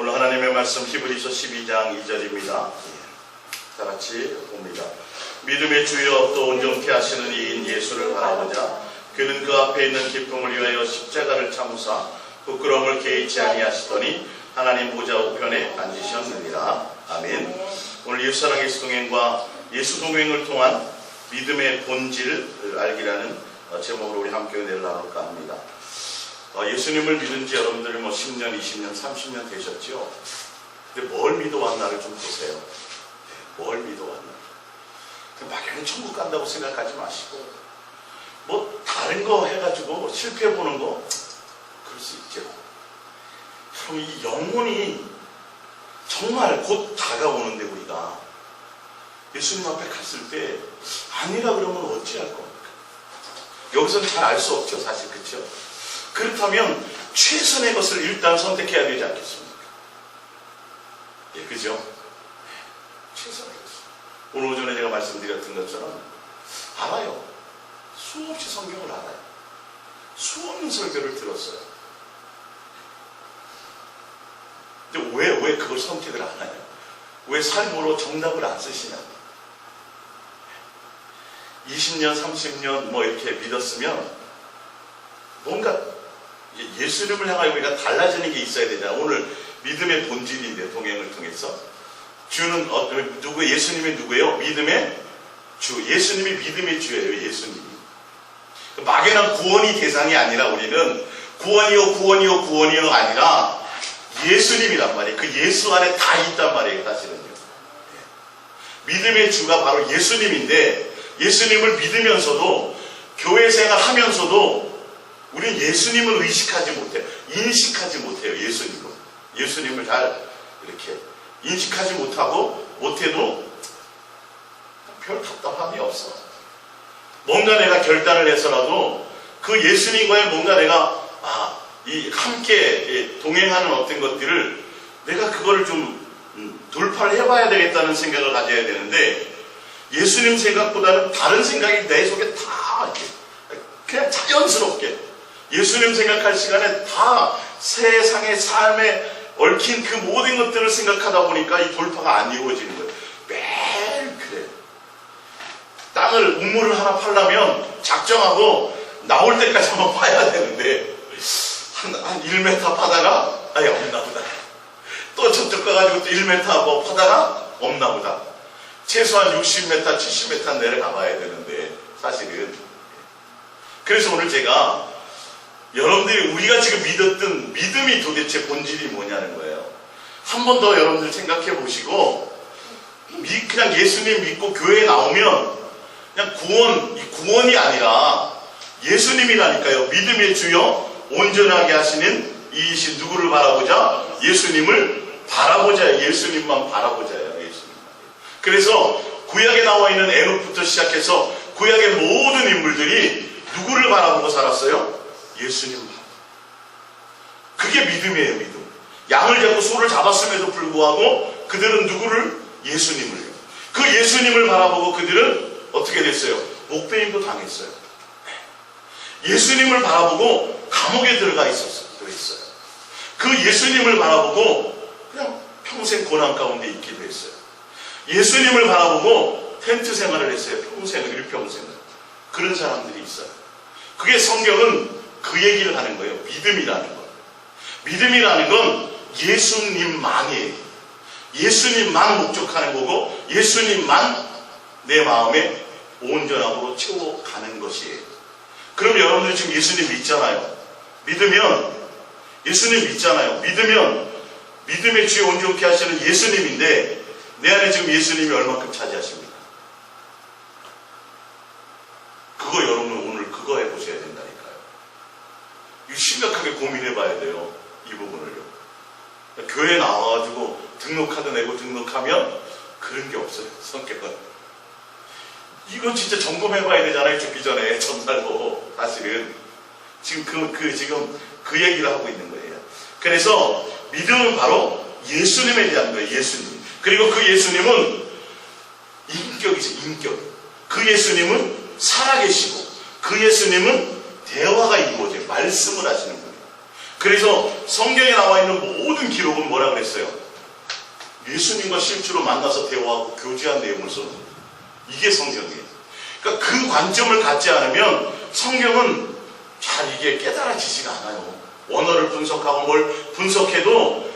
오늘 하나님의 말씀 히브리서 12장 2절입니다. 다 같이 봅니다. 믿음의 주여 또 온전케 하시는 이인 예수를 바라보자. 그는 그 앞에 있는 기쁨을 위하여 십자가를 참으사 부끄러움을 개의치 아니하시더니 하나님 보좌 우편에 앉으셨느니라. 아멘. 오늘 예수사랑 예수 동행과 예수 동행을 통한 믿음의 본질을 알기라는 제목으로 우리 함께 은혜를 나눌까 합니다. 예수님을 믿은 지 여러분들이 10년, 20년, 30년 되셨죠? 근데 뭘 믿어왔나를 좀 보세요. 뭘 믿어왔나? 막연히 천국 간다고 생각하지 마시고, 다른 거 해가지고 실패해보는 거, 그럴 수 있죠. 그럼 이 영혼이 정말 곧 다가오는데 우리가 예수님 앞에 갔을 때 아니라 그러면 어찌할 겁니까? 여기서는 잘 알 수 없죠, 사실. 그렇죠? 그렇다면 최선의 것을 일단 선택해야 되지 않겠습니까? 예, 그죠? 최선의 것. 오늘 오전에 제가 말씀드렸던 것처럼 알아요. 수없이 성경을 알아요. 수없는 설교를 들었어요. 근데 왜 그걸 선택을 안 하냐? 왜 삶으로 정답을 안 쓰시냐? 20년, 30년 이렇게 믿었으면 뭔가 예수님을 향하여 우리가 달라지는 게 있어야 되잖아. 오늘 믿음의 본질인데, 동행을 통해서. 주는 누구예요? 예수님이 누구예요? 믿음의 주. 예수님이 믿음의 주예요. 예수님이. 막연한 구원이 대상이 아니라 우리는 구원이요 아니라 예수님이란 말이에요. 그 예수 안에 다 있단 말이에요. 사실은요. 믿음의 주가 바로 예수님인데, 예수님을 믿으면서도 교회 생활하면서도 우리는 예수님을 의식하지 못해요. 인식하지 못해요. 예수님을 잘 이렇게 인식하지 못해도 별 답답함이 없어. 뭔가 내가 결단을 해서라도 그 예수님과의 뭔가 내가 함께 동행하는 어떤 것들을 내가 그거를 좀 돌파를 해봐야 되겠다는 생각을 가져야 되는데, 예수님 생각보다는 다른 생각이 내 속에 다 그냥 자연스럽게 예수님 생각할 시간에 다 세상의 삶에 얽힌 그 모든 것들을 생각하다 보니까 이 돌파가 안 이루어지는 거예요. 매일 그래. 땅을 우물을 하나 파려면 작정하고 나올 때까지 한번 파야 되는데 한 1m 파다가 없나 보다. 또 저쪽 가가지고 또 1m 파다가 없나 보다. 최소한 60m, 70m 내려가 봐야 되는데 사실은. 그래서 오늘 제가 여러분들이 우리가 지금 믿었던 믿음이 도대체 본질이 뭐냐는 거예요. 한 번 더 여러분들 생각해 보시고, 그냥 예수님 믿고 교회에 나오면 그냥 구원이 아니라 예수님이라니까요. 믿음의 주여 온전하게 하시는 이이신 누구를 바라보자? 예수님을 바라보자. 예수님만 바라보자요. 그래서 구약에 나와 있는 에녹부터 시작해서 구약의 모든 인물들이 누구를 바라보고 살았어요? 예수님. 그게 믿음이에요. 믿음. 양을 잡고 소를 잡았음에도 불구하고 그들은 누구를? 예수님을요. 그 예수님을 바라보고 그들은 어떻게 됐어요? 목배임도 당했어요. 예수님을 바라보고 감옥에 들어가 있었어요. 그 예수님을 바라보고 그냥 평생 고난 가운데 있기도 했어요. 예수님을 바라보고 텐트 생활을 했어요. 일평생을. 그런 사람들이 있어요. 그게 성경은 그 얘기를 하는 거예요. 믿음이라는 건. 믿음이라는 건 예수님만이에요. 예수님만 목적하는 거고, 예수님만 내 마음에 온전함으로 채워가는 것이에요. 그럼 여러분들 지금 예수님 믿잖아요. 예수님 믿잖아요. 믿으면 믿음의 주에 온전케 하시는 예수님인데, 내 안에 지금 예수님이 얼마큼 차지하십니까? 그거 여러분 오늘 그거 해보셔야 된다니까요. 이거 심각하게 고민해 봐야 돼요. 이 부분을요. 교회 나와가지고 등록카드 내고 등록하면 그런 게 없어요. 성격은. 이건 진짜 점검해 봐야 되잖아요. 죽기 전에 전날로. 사실은 지금 그 얘기를 하고 있는 거예요. 그래서 믿음은 바로 예수님에 대한 거예요. 예수님. 그리고 그 예수님은 인격이죠. 인격. 그 예수님은 살아계시고, 그 예수님은 대화가 이루어져요. 말씀을 하시는 분이에요. 그래서 성경에 나와 있는 모든 기록은 뭐라 그랬어요? 예수님과 실제로 만나서 대화하고 교제한 내용을 써놓은 거예요. 이게 성경이에요. 그러니까 그 관점을 갖지 않으면 성경은 잘 이게 깨달아지지가 않아요. 원어를 분석하고 뭘 분석해도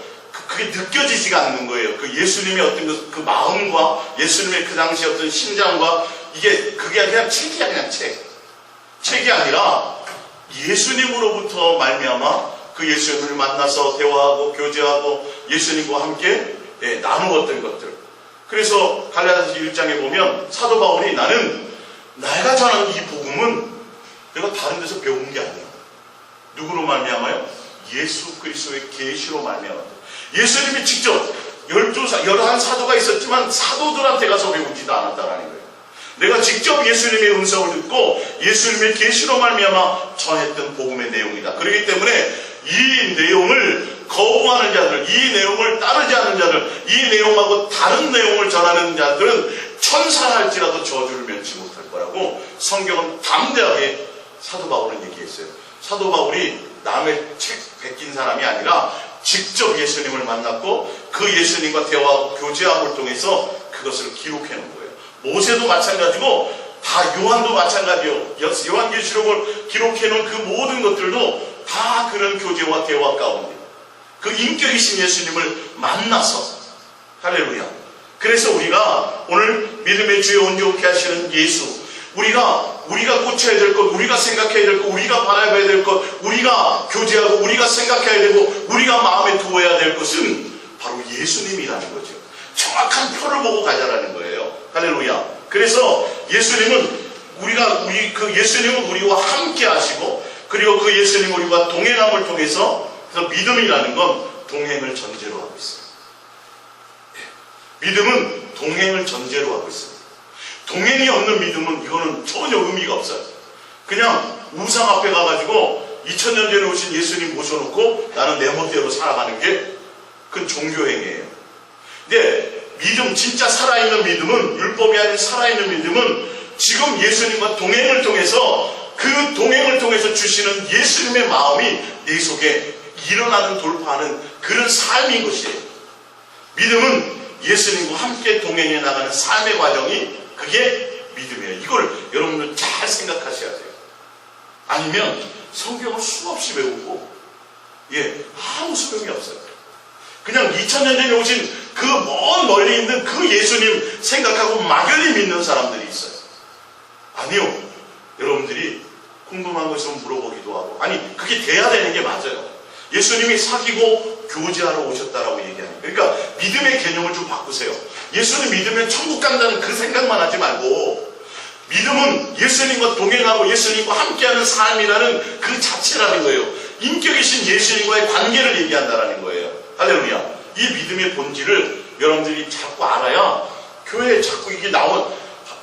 그게 느껴지지가 않는 거예요. 그 예수님의 어떤 그 마음과 예수님의 그 당시 어떤 심장과 그게 그냥 책이야, 그냥 책. 책이 아니라 예수님으로부터 말미암아 그 예수님을 만나서 대화하고 교제하고 예수님과 함께 나누었던 것들. 그래서 갈라디아서 1장에 보면 사도 바울이 나는 내가 전하는 이 복음은 내가 다른 데서 배운 게 아니야. 누구로 말미암아요? 예수 그리스도의 계시로 말미암아. 예수님이 직접 11사도가 있었지만 사도들한테 가서 배우지도 않았다라는 거예요. 내가 직접 예수님의 음성을 듣고 예수님의 계시로 말미암아 전했던 복음의 내용이다. 그렇기 때문에 이 내용을 거부하는 자들, 이 내용을 따르지 않는 자들, 이 내용하고 다른 내용을 전하는 자들은 천사할지라도 저주를 면치 못할 거라고 성경은 담대하게 사도 바울은 얘기했어요. 사도 바울이 남의 책 베낀 사람이 아니라 직접 예수님을 만났고 그 예수님과 대화하고 교제함을 통해서 그것을 기록해 놓은 거예요. 모세도 마찬가지고 다 요한도 마찬가지요. 요한계시록을 기록해 놓은 그 모든 것들도 다 그런 교제와 대화 가운데 그 인격이신 예수님을 만나서 할렐루야. 그래서 우리가 오늘 믿음의 주에 온전케 하시는 예수, 우리가 고쳐야 될 것, 우리가 생각해야 될 것, 우리가 바라봐야 될 것, 우리가 교제하고 우리가 생각해야 되고 우리가 마음에 두어야 될 것은 바로 예수님이라는 거죠. 정확한 표를 보고 가자라는 거예요. 할렐루야. 그래서 예수님은 예수님은 우리와 함께 하시고 그리고 그 예수님 우리와 동행함을 통해서 그래서 믿음이라는 건 동행을 전제로 하고 있어요. 믿음은 동행을 전제로 하고 있어요. 동행이 없는 믿음은 이거는 전혀 의미가 없어요. 그냥 우상 앞에 가가지고 2000년 전에 오신 예수님 모셔놓고 나는 내 멋대로 살아가는 게 그건 종교행위예요. 근데 믿음, 진짜 살아있는 믿음은, 율법이 아닌 살아있는 믿음은 지금 예수님과 동행을 통해서 그 동행을 통해서 주시는 예수님의 마음이 내 속에 일어나는 돌파하는 그런 삶인 것이에요. 믿음은 예수님과 함께 동행해 나가는 삶의 과정이 그게 믿음이에요. 이걸 여러분들 잘 생각하셔야 돼요. 아니면 성경을 수없이 외우고 아무 소용이 없어요. 그냥 2000년 전에 오신 그 먼 멀리 있는 그 예수님 생각하고 막연히 믿는 사람들이 있어요. 아니요. 여러분들이 궁금한 것을 물어보기도 하고 그게 돼야 되는 게 맞아요. 예수님이 사귀고 교제하러 오셨다라고 얘기하는 거예요. 그러니까 믿음의 개념을 좀 바꾸세요. 예수님 믿으면 천국 간다는 그 생각만 하지 말고 믿음은 예수님과 동행하고 예수님과 함께하는 삶이라는 그 자체라는 거예요. 인격이신 예수님과의 관계를 얘기한다라는 거예요. 할렐루야. 이 믿음의 본질을 여러분들이 자꾸 알아야 교회에 자꾸 이게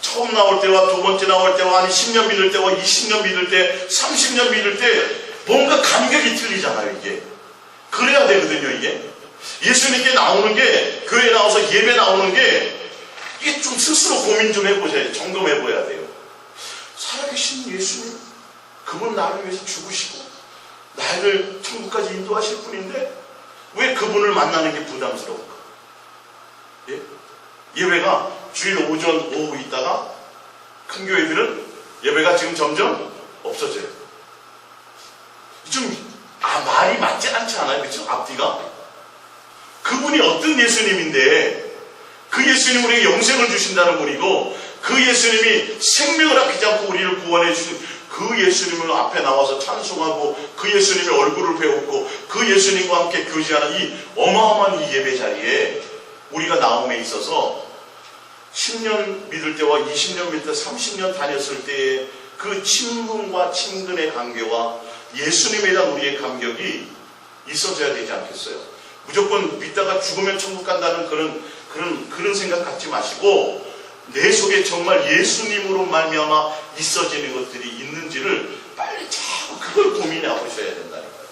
처음 나올 때와 두 번째 나올 때와 10년 믿을 때와 20년 믿을 때 30년 믿을 때 뭔가 감격이 틀리잖아요. 이게 그래야 되거든요. 이게 예수님께 나오는 게, 교회에 나와서 예배 나오는 게 이게 좀 스스로 고민 좀 해보셔야 돼요. 점검해봐야 돼요. 살아계신 예수님, 그분 나를 위해서 죽으시고 나를 천국까지 인도하실 분인데 왜 그분을 만나는 게 부담스러울까? 예배가 주일 오전 오후 있다가 큰 교회들은 예배가 지금 점점 없어져요. 좀 말이 맞지 않지 않아요? 그렇죠? 앞뒤가? 그분이 어떤 예수님인데 그 예수님 우리에게 영생을 주신다는 분이고 그 예수님이 생명을 아끼지 않고 우리를 구원해 주신 그 예수님을 앞에 나와서 찬송하고 그 예수님의 얼굴을 배웠고 그 예수님과 함께 교제하는 이 어마어마한 이 예배 자리에 우리가 나옴에 있어서 10년 믿을 때와 20년 믿을 때 30년 다녔을 때의 그 친분과 친근의 관계와 예수님에 대한 우리의 감격이 있어져야 되지 않겠어요? 무조건 믿다가 죽으면 천국 간다는 그런 생각 갖지 마시고 내 속에 정말 예수님으로 말미암아 있어지는 것들이 있는지를 빨리 자꾸 그걸 고민해 보셔야 된다는 거예요.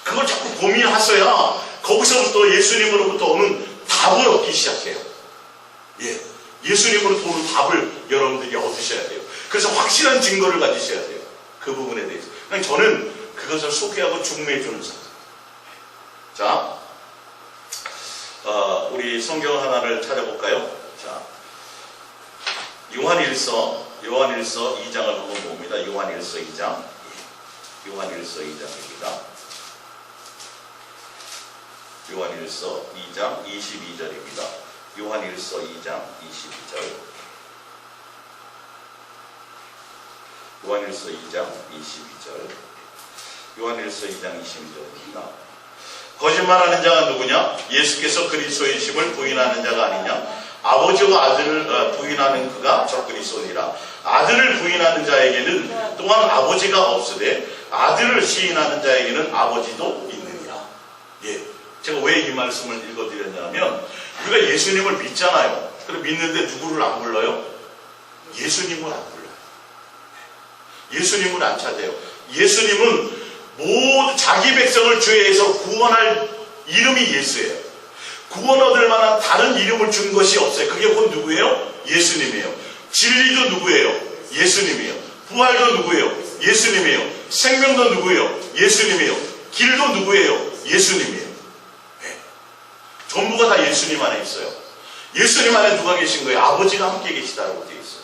그걸 자꾸 고민하셔야 거기서부터 예수님으로부터 오는 답을 얻기 시작해요. 예수님으로부터 오는 답을 여러분들이 얻으셔야 돼요. 그래서 확실한 증거를 가지셔야 돼요. 그 부분에 대해서. 저는 그것을 소개하고 중매해 주는 사람. 자, 우리 성경 하나를 찾아볼까요? 자, 요한일서 2장을 한번 봅니다. 요한일서 2장. 요한일서 2장입니다. 요한일서 2장 22절입니다. 요한일서 2장 22절. 요한일서 2장 22절. 요한일서 2장 22절입니다. 거짓말하는 자가 누구냐? 예수께서 그리스도이심을 부인하는 자가 아니냐? 아버지와 아들을 부인하는 그가 저 그리스도니라. 아들을 부인하는 자에게는 또한 아버지가 없으되 아들을 시인하는 자에게는 아버지도 있느니라. 예, 제가 왜 이 말씀을 읽어드렸냐면 우리가 예수님을 믿잖아요. 그럼 믿는데 누구를 안 불러요? 예수님을 안 불러요. 예수님을 안 찾아요. 예수님은 모두 자기 백성을 죄에서 구원할 이름이 예수예요. 구원 얻을 만한 다른 이름을 준 것이 없어요. 그게 곧 누구예요? 예수님이에요. 진리도 누구예요? 예수님이에요. 부활도 누구예요? 예수님이에요. 생명도 누구예요? 예수님이에요. 길도 누구예요? 예수님이에요. 네. 전부가 다 예수님 안에 있어요. 예수님 안에 누가 계신 거예요? 아버지가 함께 계시다고 되어 있어요.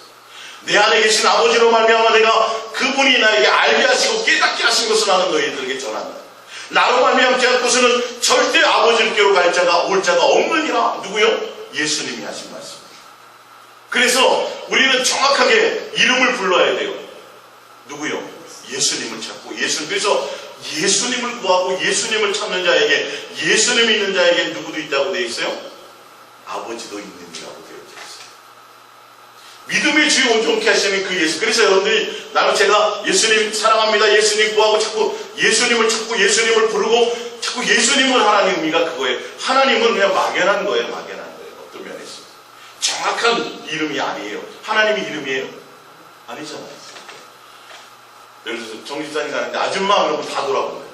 내 안에 계신 아버지로 말미암아 내가 그분이 나에게 알게 하시고 깨닫게 하신 것을 나는 너희들에게 전한다. 나로 말미암지 않고서는 절대 아버지께로 갈 자가 올 자가 없느니라. 누구요? 예수님이 하신 말씀. 그래서 우리는 정확하게 이름을 불러야 돼요. 누구요? 예수님을 찾고 예수님. 그래서 예수님을 구하고 예수님을 찾는 자에게, 예수님이 있는 자에게 누구도 있다고 되어 있어요? 아버지도 있느니라고 되어 있어요. 믿음의 주에 온전케 하시는 그 예수. 그래서 여러분들이 나는 제가 예수님 사랑합니다, 예수님 구하고 자꾸 예수님을 찾고 예수님을 부르고 자꾸 예수님을 하라는 의미가 그거예요. 하나님은 그냥 막연한 거예요. 막연한 거예요. 어떤 면에서 정확한 이름이 아니에요. 하나님이 이름이에요? 아니잖아요. 예를 들어서 정집사님 가는데 아줌마 그러면 다 돌아보네요.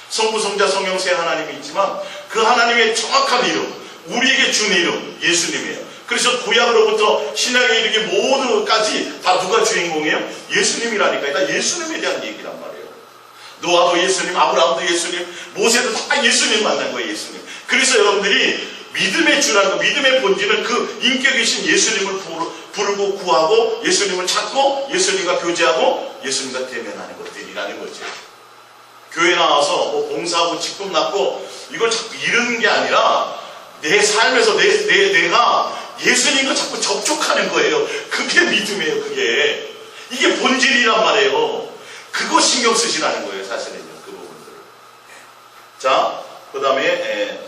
성부, 성자, 성령 세 하나님이 있지만 그 하나님의 정확한 이름, 우리에게 준 이름 예수님이에요. 그래서 구약으로부터 신약에 이르기 모두까지 다 누가 주인공이에요? 예수님이라니까. 다 예수님에 대한 얘기란 말이에요. 노아도 예수님, 아브라함도 예수님, 모세도 다 예수님 만난 거예요. 예수님. 그래서 여러분들이 믿음의 주라는 거, 믿음의 본질은 그 인격이신 예수님을 부르고 구하고 예수님을 찾고 예수님과 교제하고 예수님과 대면하는 것들이라는 거죠. 교회 나와서 뭐 봉사하고 직분 낳고 이걸 자꾸 이루는 게 아니라 내 삶에서 내가 예수님과 자꾸 접촉하는 거예요. 그게 믿음이에요. 그게. 이게 본질이란 말이에요. 그거 신경 쓰시라는 거예요. 사실은요. 그 부분들. 자, 그 다음에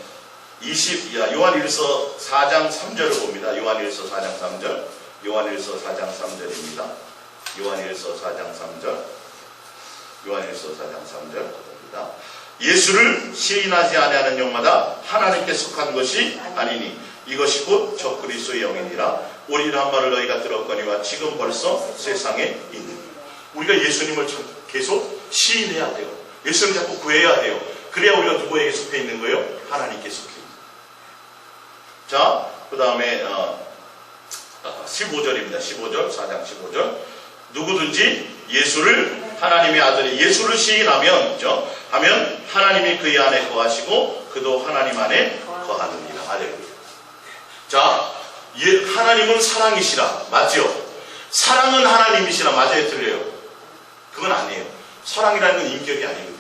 요한일서 4장 3절을 봅니다. 요한일서 4장 3절. 요한일서 4장 3절입니다. 요한일서 4장 3절. 요한일서 4장 3절 봅니다. 예수를 시인하지 아니하는 영마다 하나님께 속한 것이 아니니 이것이 곧 저 그리스도의 영이니라. 우리는 한 말을 너희가 들었거니와 지금 벌써 세상에 있느니. 우리가 예수님을 계속 시인해야 돼요. 예수님 자꾸 구해야 돼요. 그래야 우리가 누구에게 속해 있는 거예요? 하나님께 속해 있는 거예요. 자, 그 다음에 15절입니다. 15절, 4장 15절. 누구든지 예수를, 하나님의 아들이 예수를 시인하면, 하면 하나님이 그의 안에 거하시고 그도 하나님 안에 거하느니라. 할렐루야. 자, 하나님은 사랑이시라. 맞죠? 사랑은 하나님이시라. 맞아요? 틀려요? 그건 아니에요. 사랑이라는 건 인격이 아니거든요.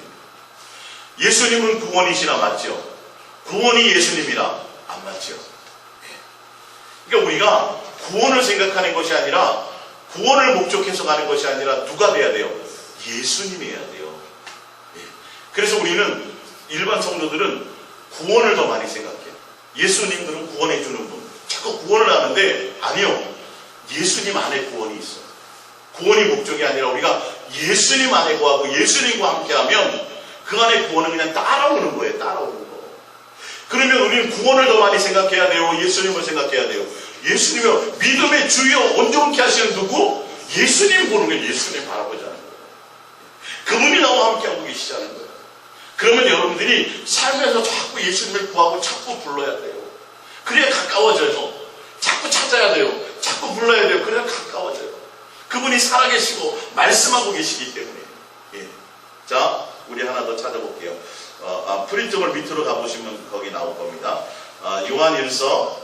예수님은 구원이시라. 맞죠? 구원이 예수님이라. 안 맞죠? 그러니까 우리가 구원을 생각하는 것이 아니라, 구원을 목적해서 가는 것이 아니라 누가 돼야 돼요? 예수님이어야 돼요. 그래서 우리는 일반 성도들은 구원을 더 많이 생각해요. 예수님들은 구원해 주는 분. 자꾸 구원을 하는데 아니요. 예수님 안에 구원이 있어요. 구원이 목적이 아니라 우리가 예수님 안에 거하고 예수님과 함께하면 그 안에 구원은 그냥 따라오는 거예요. 따라오는 거. 그러면 우리는 구원을 더 많이 생각해야 돼요? 예수님을 생각해야 돼요? 예수님을 믿음의 주여 온전케 하시는 누구? 예수님 보는 거예요. 예수님 바라보자는 거예요. 그분이 나와 함께하고 계시자는 거예요. 그러면 여러분들이 삶에서 자꾸 예수님을 구하고 자꾸 불러야 돼요. 그래야 가까워져요. 자꾸 찾아야 돼요. 자꾸 불러야 돼요. 그래야 가까워져요. 그분이 살아계시고 말씀하고 계시기 때문에. 자, 우리 하나 더 찾아볼게요. 프린트물 밑으로 가보시면 거기 나올 겁니다. 요한일서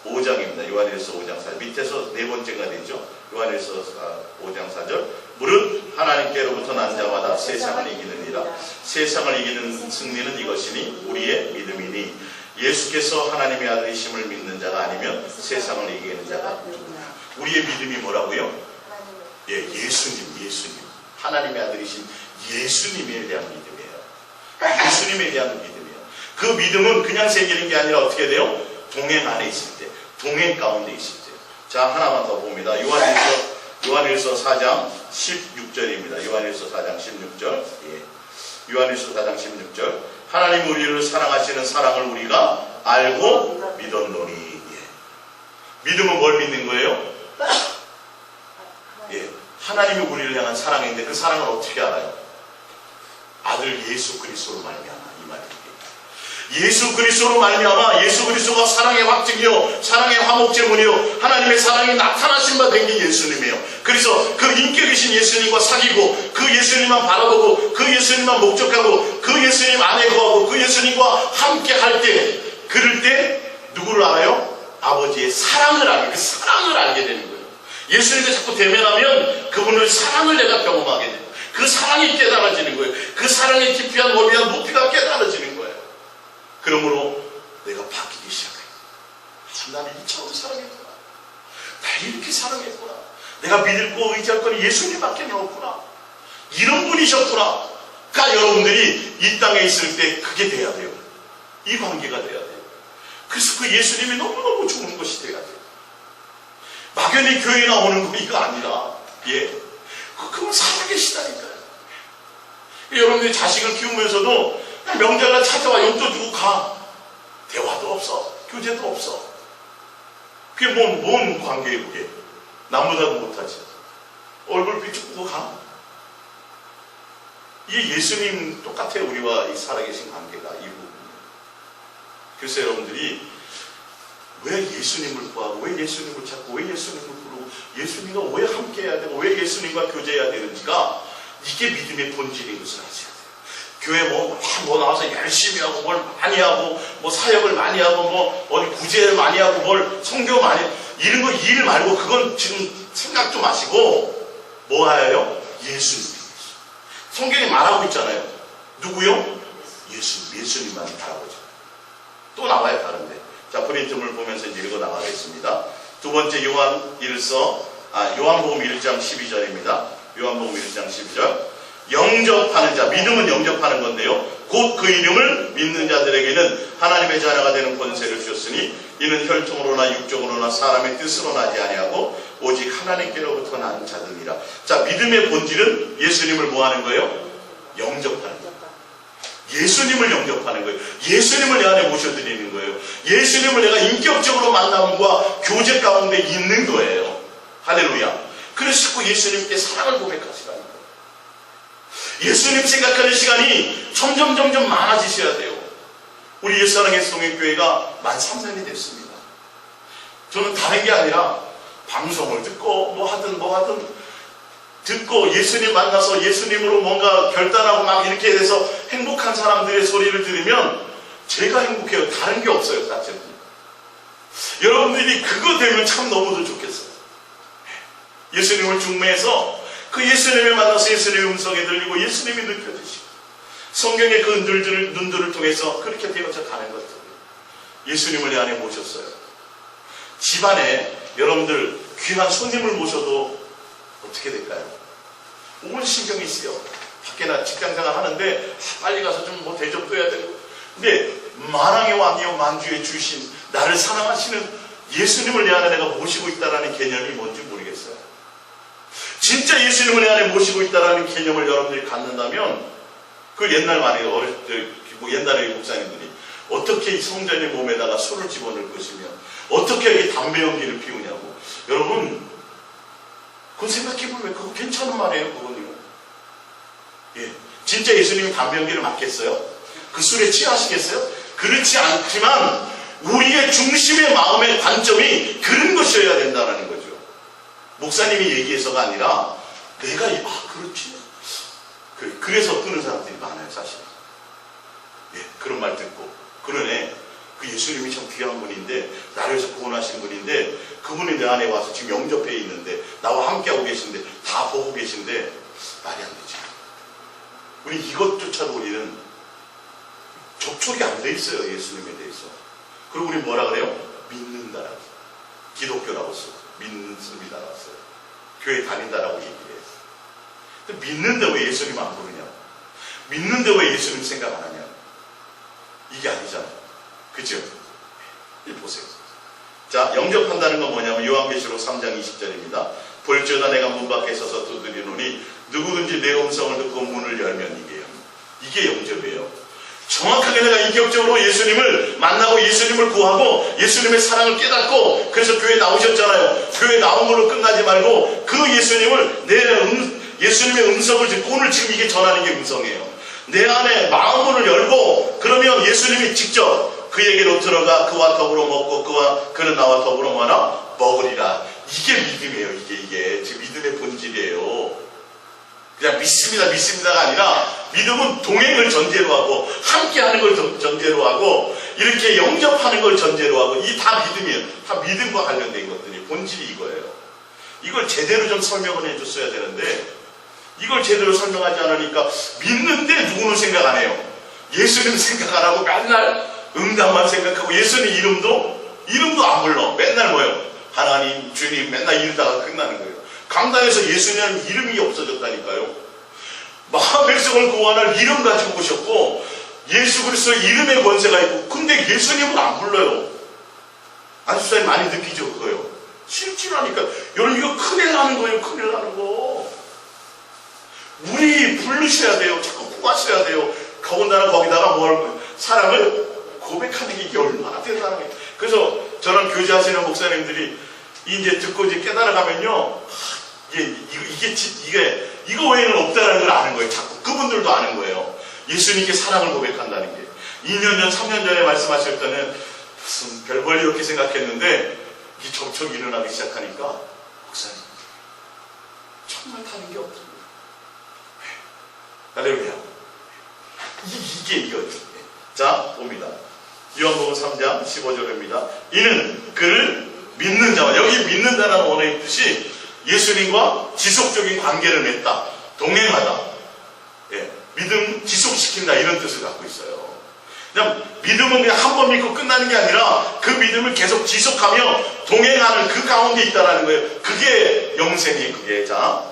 5장입니다. 요한일서 5장 4절. 밑에서 네 번째가 되죠. 요한일서 5장 4절. 물은 하나님께로부터 난 자마다 세상을 이기느니라. 세상을 이기는 승리는 이것이니 우리의 믿음이니 예수께서 하나님의 아들이심을 믿는 자가 아니면 세상을 이기는 자가 누구냐. 우리의 믿음이 뭐라고요? 예수님. 하나님의 아들이신 예수님에 대한 믿음이에요. 예수님에 대한 믿음이에요. 그 믿음은 그냥 생기는 게 아니라 어떻게 돼요? 동행 안에 있을 때, 동행 가운데 있을 때. 자, 하나만 더 봅니다. 요한일서 4장 16절입니다. 요한일서 4장 16절. 요한일서 4장 16절. 하나님 우리를 사랑하시는 사랑을 우리가 알고 믿었노니. 믿음은 뭘 믿는 거예요? 하나님이 우리를 향한 사랑인데 그 사랑을 어떻게 알아요? 아들 예수 그리스도로 말미암아. 이 말입니다. 예수 그리스도로 말미암아. 예수 그리스도가 사랑의 확증이요, 사랑의 화목제물이요, 하나님의 사랑이 나타나신 바 된 게 예수님이에요. 그래서 그 인격이신 예수님과 사귀고 그 예수님만 바라보고 그 예수님만 목적하고 그 예수님 안에 거하고 그 예수님과 함께 할 때, 그럴 때 누구를 알아요? 아버지의 사랑을 알게, 그 사랑을 알게 되는 거예요. 예수님과 자꾸 대면하면 그분의 사랑을 내가 경험하게 돼요. 그 사랑이 깨달아지는 거예요. 그 사랑의 깊이한 넓이한 높이가 깨달아지는 거예요. 그러므로 내가 바뀌기 시작해요. 나를 이처럼 사랑했구나. 나를 이렇게 사랑했구나. 내가 믿고 의지할 건 예수님밖에 없구나. 이런 분이셨구나. 그러니까 여러분들이 이 땅에 있을 때 그게 돼야 돼요. 이 관계가 돼야 돼요. 그래서 그 예수님이 너무너무 좋은 것이 돼야 돼요. 막연히 교회에 나오는 거 이거 아니라, 그건 살아계시다니까요. 여러분들이 자식을 키우면서도 명절날 찾아와 용돈 주고 가. 대화도 없어. 교제도 없어. 그게 뭔 관계예요, 그게? 남보다도 못하지. 얼굴 비추고 가. 이게 예수님 똑같아요. 우리와 이 살아계신 관계가 이 부분이에요. 그래서 여러분들이 왜 예수님을 구하고, 왜 예수님을 찾고, 왜 예수님을 부르고, 예수님과 왜 함께 해야 되고, 왜 예수님과 교제해야 되는지가 이게 믿음의 본질인 것을 아셔야 돼요. 교회 뭐 나와서 열심히 하고, 뭘 많이 하고, 뭐 사역을 많이 하고, 뭐 어디 구제를 많이 하고, 뭘 성교 많이 하고, 이런 거 일 말고, 그건 지금 생각 좀 마시고, 뭐 하여요? 예수님. 성경이 말하고 있잖아요. 누구요? 예수님만 바라보죠. 또 나와요, 다른데. 자, 프린트물 보면서 이제 읽어 나가겠습니다. 두 번째 요한복음 1장 12절입니다. 요한복음 1장 12절. 영접하는 자, 믿음은 영접하는 건데요. 곧 그 이름을 믿는 자들에게는 하나님의 자녀가 되는 권세를 주셨으니 이는 혈통으로나 육정으로나 사람의 뜻으로 나지 아니하고 오직 하나님께로부터 난 자들이라. 자, 믿음의 본질은 예수님을 뭐 하는 거예요? 영접하는 거예요. 예수님을 영접하는 거예요. 예수님을 내 안에 모셔드리는 거예요. 예수님을 내가 인격적으로 만남과 교제 가운데 있는 거예요. 할렐루야. 그래서 자꾸 예수님께 사랑을 고백하시라는 거예요. 예수님 생각하는 시간이 점점 많아지셔야 돼요. 우리 옛사랑의 성행교회가 만 3년이 됐습니다. 저는 다른 게 아니라 방송을 듣고 뭐 하든 듣고 예수님 만나서 예수님으로 뭔가 결단하고 막 이렇게 돼서 행복한 사람들의 소리를 들으면 제가 행복해요. 다른 게 없어요. 사실은. 여러분들이 그거 되면 참 너무도 좋겠어요. 예수님을 중매해서 그 예수님을 만나서 예수님의 음성이 들리고 예수님이 느껴지시고 성경의 그 눈들을 통해서 그렇게 되어져 가는 것들. 예수님을 내 안에 모셨어요. 집안에 여러분들 귀한 손님을 모셔도 어떻게 될까요? 온 신경이 쓰여. 밖에나 직장생활 하는데 빨리 가서 좀 뭐 대접도 해야 되고. 근데 만왕의 왕이요 만주의 주신 나를 사랑하시는 예수님을 내 안에 내가 모시고 있다는 개념이 뭔지 모르겠어요. 진짜 예수님을 내 안에 모시고 있다는 개념을 여러분들이 갖는다면 그 옛날 말에 옛날에 목사님들이 어떻게 이 성전의 몸에다가 술을 집어넣을 것이며 어떻게 이렇게 담배 연기를 피우냐고. 여러분 그건 생각해보면 그거 괜찮은 말이에요. 그거는요. 진짜 예수님이 담배 연기를 맡겠어요? 그 술에 취하시겠어요? 그렇지 않지만 우리의 중심의 마음의 관점이 그런 것이어야 된다는 거죠. 목사님이 얘기해서가 아니라 내가 그렇지. 그래서 끄는 사람들이 많아요. 사실. 그런 말 듣고, 그러네. 그 예수님이 참 귀한 분인데, 나를 위해서 구원하신 분인데, 그분이 내 안에 와서 지금 영접해 있는데, 나와 함께하고 계신데, 다 보고 계신데, 말이 안 되지. 우리 이것조차도 우리는 접촉이 안 돼 있어요, 예수님에 대해서. 그리고 우리 뭐라 그래요? 믿는다라고. 기독교라고 써요. 믿습니다라고 써요. 교회 다닌다라고 얘기를 해요. 근데 믿는데 왜 예수님 안 부르냐? 믿는데 왜 예수님 생각 안 하냐? 이게 아니잖아요. 그죠? 보세요. 자, 영접한다는 건 뭐냐면 요한계시록 3장 20절입니다. 볼지어다 내가 문 밖에 서서 두드리노니 누구든지 내 음성을 듣고 문을 열면 이게요. 이게 영접이에요. 정확하게 내가 인격적으로 예수님을 만나고 예수님을 구하고 예수님의 사랑을 깨닫고, 그래서 교회 나오셨잖아요. 교회 나온 걸로 끝나지 말고 그 예수님을 예수님의 음성을 듣고, 오늘 지금 이게 전하는 게 음성이에요. 내 안에 마음문을 열고, 그러면 예수님이 직접 그에게로 들어가 그와 더불어 먹고 그는 나와 더불어 먹으리라. 이게 믿음이에요. 이게 지금 믿음의 본질이에요. 그냥 믿습니다가 아니라, 믿음은 동행을 전제로 하고 함께하는 걸 전제로 하고 이렇게 영접하는 걸 전제로 하고, 이 다 믿음이에요. 다 믿음과 관련된 것들이 본질이 이거예요. 이걸 제대로 좀 설명을 해줬어야 되는데, 이걸 제대로 설명하지 않으니까 믿는데 누구는 생각 안 해요. 예수님 생각 안 하고 맨날 응답만 생각하고, 예수님 이름도 안 불러. 맨날 뭐예요? 하나님, 주님 맨날 이러다가 끝나는 거예요. 강단에서 예수님은 이름이 없어졌다니까요. 마음 백성을 구원할 이름 가지고 오셨고, 예수 그리스도의 이름의 권세가 있고, 근데 예수님은 안 불러요. 안수사님 많이 느끼죠, 그거요. 실질하니까. 여러분, 이거 큰일 나는 거예요, 큰일 나는 거. 우리 부르셔야 돼요. 자꾸 구하셔야 돼요. 더군다나 거기다가 사랑을 고백하는 게 이게 얼마나 대단한 게. 그래서 저랑 교제하시는 목사님들이 이제 듣고 이제 깨달아가면요, 이거 외에는 없다는 걸 아는 거예요. 자꾸 그분들도 아는 거예요. 예수님께 사랑을 고백한다는 게. 2년 전, 3년 전에 말씀하실 때는 무슨 별걸 이렇게 생각했는데, 이 접촉이 일어나기 시작하니까, 목사님, 정말 다른 게 없습니다. 할렐루야. 이게 이거예요. 자, 봅니다. 요한복음 3장 15절입니다. 이는 그를 믿는 자와, 여기 믿는 자라는 원어의 뜻이 예수님과 지속적인 관계를 맺다, 동행하다, 믿음 지속시킨다, 이런 뜻을 갖고 있어요. 그냥 믿음은 그냥 한 번 믿고 끝나는 게 아니라 그 믿음을 계속 지속하며 동행하는 그 가운데 있다라는 거예요. 그게 영생이에요. 그게. 자,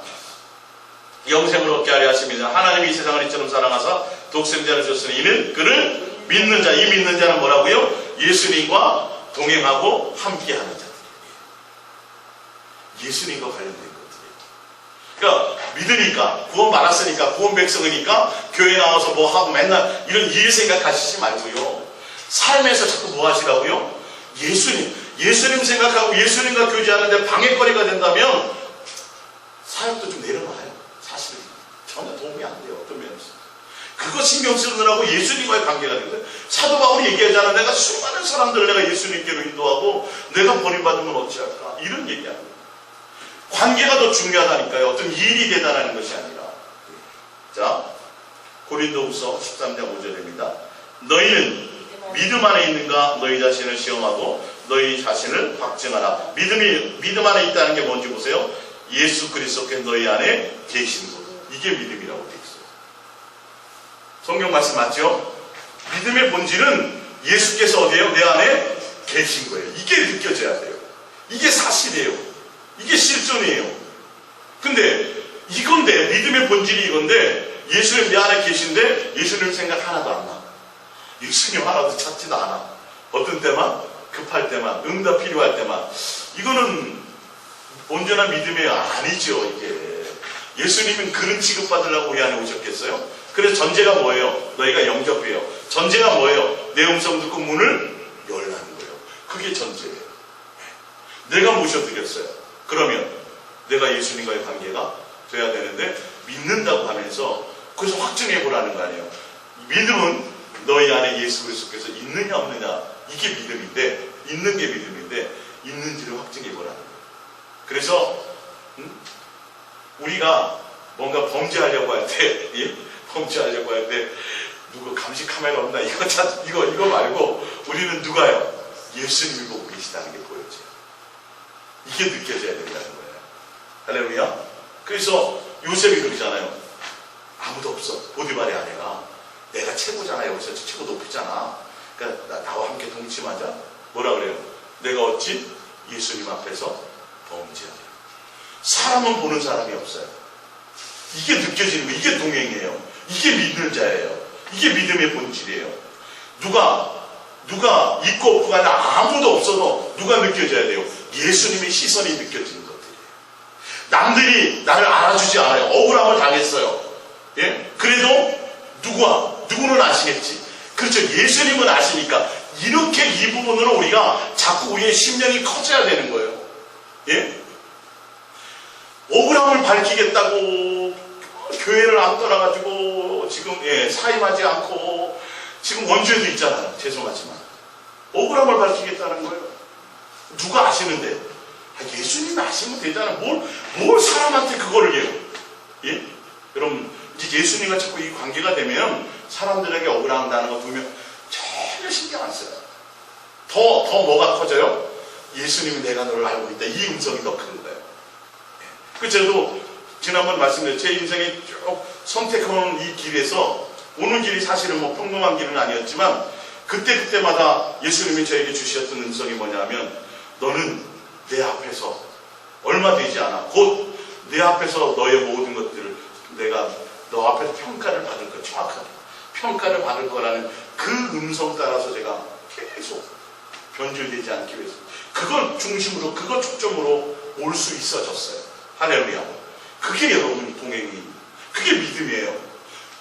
영생을 얻게 하려 하십니다. 하나님이 이 세상을 이처럼 사랑하사 독생자를 줬으니 이는 그를 믿는 자. 이 믿는 자는 뭐라고요? 예수님과 동행하고 함께하는 자. 예수님과 관련된 것들이에요. 그러니까 믿으니까, 구원 받았으니까, 구원 백성이니까 교회 나와서 뭐 하고 맨날 이런 일 생각하시지 말고요. 삶에서 자꾸 뭐 하시라고요? 예수님 생각하고 예수님과 교제하는데 방해거리가 된다면 사역도 좀 내려놔요. 사실은 전혀 도움이 안 돼요. 어떤 면에서. 그거 신경 쓰느라고 예수님과의 관계가 되는 거예요. 사도 바울이 얘기하잖아. 내가 수많은 사람들을 내가 예수님께로 인도하고 내가 버림받으면 어찌할까? 이런 얘기하는 거예요. 관계가 더 중요하다니까요. 어떤 일이 대단한 것이 아니라. 자, 고린도후서 13장 5절입니다. 너희는 믿음 안에 있는가? 너희 자신을 시험하고 너희 자신을 확증하라. 믿음 안에 있다는 게 뭔지 보세요. 예수 그리스도께 너희 안에 계신 것. 이게 믿음이라고 되어 있어요. 성경 말씀 맞죠? 믿음의 본질은 예수께서 어디에요? 내 안에 계신 거예요. 이게 느껴져야 돼요. 이게 사실이에요. 이게 실존이에요. 근데 이건데, 믿음의 본질이 이건데, 예수님 내 안에 계신데 예수님 생각 하나도 안 나. 예수님 하나도 찾지도 않아. 어떤 때만, 급할 때만, 응답 필요할 때만. 이거는 온전한 믿음이 아니죠. 이게 예수님은 그런 취급받으려고 우리 안에 오셨겠어요? 그래서 전제가 뭐예요? 너희가 영접해요. 전제가 뭐예요? 내 음성 듣고 문을 열라는 거예요. 그게 전제예요. 내가 모셔드렸어요. 그러면 내가 예수님과의 관계가 돼야 되는데, 믿는다고 하면서 그래서 확증해보라는 거 아니에요. 믿음은 너희 안에 예수 그리스도께서 있느냐 없느냐, 이게 믿음인데, 있는 게 믿음인데 있는지를 확증해보라는 거예요. 그래서 우리가 뭔가 범죄하려고 할 때 누구 감시 카메라 없나 이거 말고 우리는 누가요? 예수님이 보고 계시다는 게 보여져요. 이게 느껴져야 된다는 거예요. 할렐루야. 그래서 요셉이 그러잖아요. 아무도 없어. 보디발의 아내가 내가 최고잖아. 여기서 최고 높이잖아. 그러니까 나와 함께 동침하자. 뭐라 그래요? 내가 어찌 예수님 앞에서 범죄하냐. 사람은 보는 사람이 없어요. 이게 느껴지는 거예요. 이게 동행이에요. 이게 믿는 자예요. 이게 믿음의 본질이에요. 누가 있고 없고가 아니라 아무도 없어도 누가 느껴져야 돼요? 예수님의 시선이 느껴지는 것들이에요. 남들이 나를 알아주지 않아요. 억울함을 당했어요. 예? 그래도 누구는 아시겠지. 그렇죠. 예수님은 아시니까 이렇게 이 부분으로 우리가 자꾸 우리의 심령이 커져야 되는 거예요. 예? 억울함을 밝히겠다고 교회를 안 떠나가지고 지금 사임하지 않고 지금 원주에도 있잖아요. 죄송하지만 억울함을 밝히겠다는 거예요. 누가 아시는데 예수님이 아시면 되잖아요. 뭘 사람한테 그거를 해요. 예? 여러분 이제 예수님과 자꾸 이 관계가 되면 사람들에게 억울한다는 거 보면 전혀 신경 안 써요. 더 뭐가 커져요? 예수님이 내가 너를 알고 있다. 이 음성이 더 큰 거예요. 그 저도 지난번 말씀드린 제 인생에 쭉 선택해온 이 길에서 오는 길이 사실은 뭐 평범한 길은 아니었지만 그때마다 예수님이 저에게 주셨던 음성이 뭐냐면 너는 내 앞에서 얼마 되지 않아 곧 내 앞에서 너의 모든 것들을 내가 너 앞에서 평가를 받을 거 정확하게 평가를 받을 거라는 그 음성 따라서 제가 계속 변질되지 않기 위해서 그걸 중심으로 그걸 초점으로 올 수 있어졌어요. 할렐루야. 그게 여러분 동행이 그게 믿음이에요.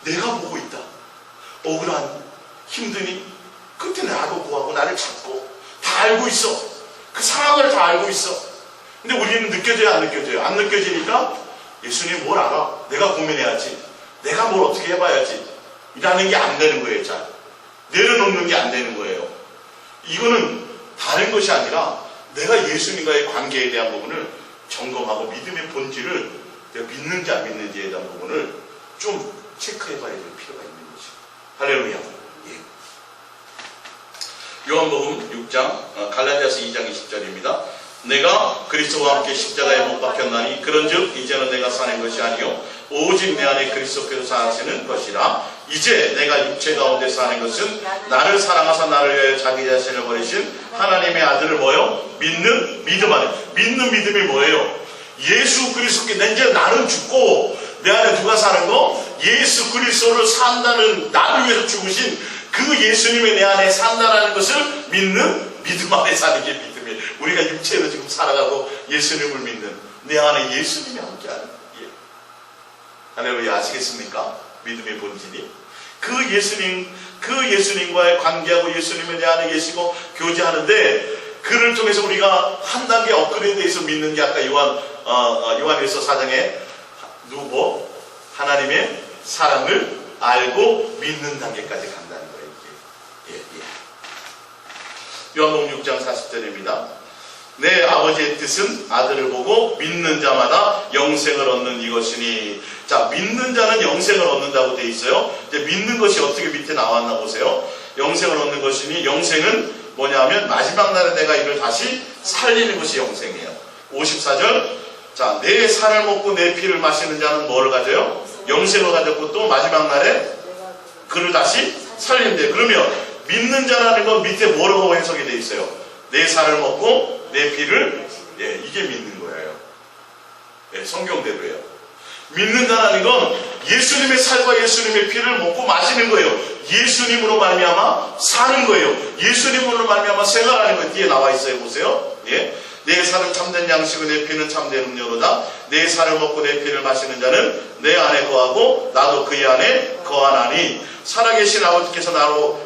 내가 보고 있다. 억울한 힘드니 그때 나도 구하고 나를 찾고 다 알고 있어. 그 상황을 다 알고 있어. 근데 우리는 느껴져요 안 느껴져요? 안 느껴지니까 예수님 뭘 알아? 내가 고민해야지. 내가 뭘 어떻게 해봐야지. 이라는 게 안 되는 거예요. 잘 내려놓는 게 안 되는 거예요. 이거는 다른 것이 아니라 내가 예수님과의 관계에 대한 부분을 점검하고 믿음의 본질을 내가 믿는지 안 믿는지에 대한 부분을 좀 체크해봐야 될 필요가 있는 거지. 할렐루야. 예. 요한복음 6장 갈라디아서 2장 20절입니다. 내가 그리스도와 함께 십자가에 못 박혔나니 그런즉 이제는 내가 사는 것이 아니요 오직 내 안에 그리스도께서 사시는 것이라. 이제 내가 육체 가운데 사는 것은 나를 사랑하사 나를 위하여 자기 자신을 버리신 하나님의 아들을 뭐요? 믿는 믿음 안에. 믿는 믿음이 뭐예요? 예수 그리스도께 이제 나는 죽고 내 안에 누가 사는 거? 예수 그리스도를 산다는 나를 위해서 죽으신 그 예수님이 내 안에 산다라는 것을 믿는 믿음 안에 사는 게 믿음이에요. 우리가 육체로 지금 살아가고 예수님을 믿는 내 안에 예수님이 함께하는 예. 할렐루야. 아시겠습니까? 믿음의 본질이 그 예수님과의 관계하고 예수님이 내 안에 계시고 교제하는데 그를 통해서 우리가 한 단계 업그레이드해서 믿는 게 아까 요한일서 4장에 하나님의 사랑을 알고 믿는 단계까지 간다는 거예요. 예. 요한복음 6장 40절입니다. 내 아버지의 뜻은 아들을 보고 믿는 자마다 영생을 얻는 이것이니. 자, 믿는 자는 영생을 얻는다고 돼 있어요. 이제 믿는 것이 어떻게 밑에 나왔나 보세요. 영생을 얻는 것이니 영생은 뭐냐면 마지막 날에 내가 이를 다시 살리는 것이 영생이에요. 54절. 자, 내 살을 먹고 내 피를 마시는 자는 뭐를 가져요? 영생을 가졌고 또 마지막 날에 그를 다시 살린대요. 그러면 믿는 자라는 건 밑에 뭐라고 해석이 돼 있어요? 내 살을 먹고 내 피를 이게 믿는 거예요. 성경대로예요. 믿는다라는 건 예수님의 살과 예수님의 피를 먹고 마시는 거예요. 예수님으로 말미암아 사는 거예요. 예수님으로 말미암아 생활하는 거예요. 뒤에 나와 있어요. 보세요. 내 살은 참된 양식이고 내 피는 참된 음료로다. 내 살을 먹고 내 피를 마시는 자는 내 안에 거하고 나도 그의 안에 거하나니 살아계신 아버지께서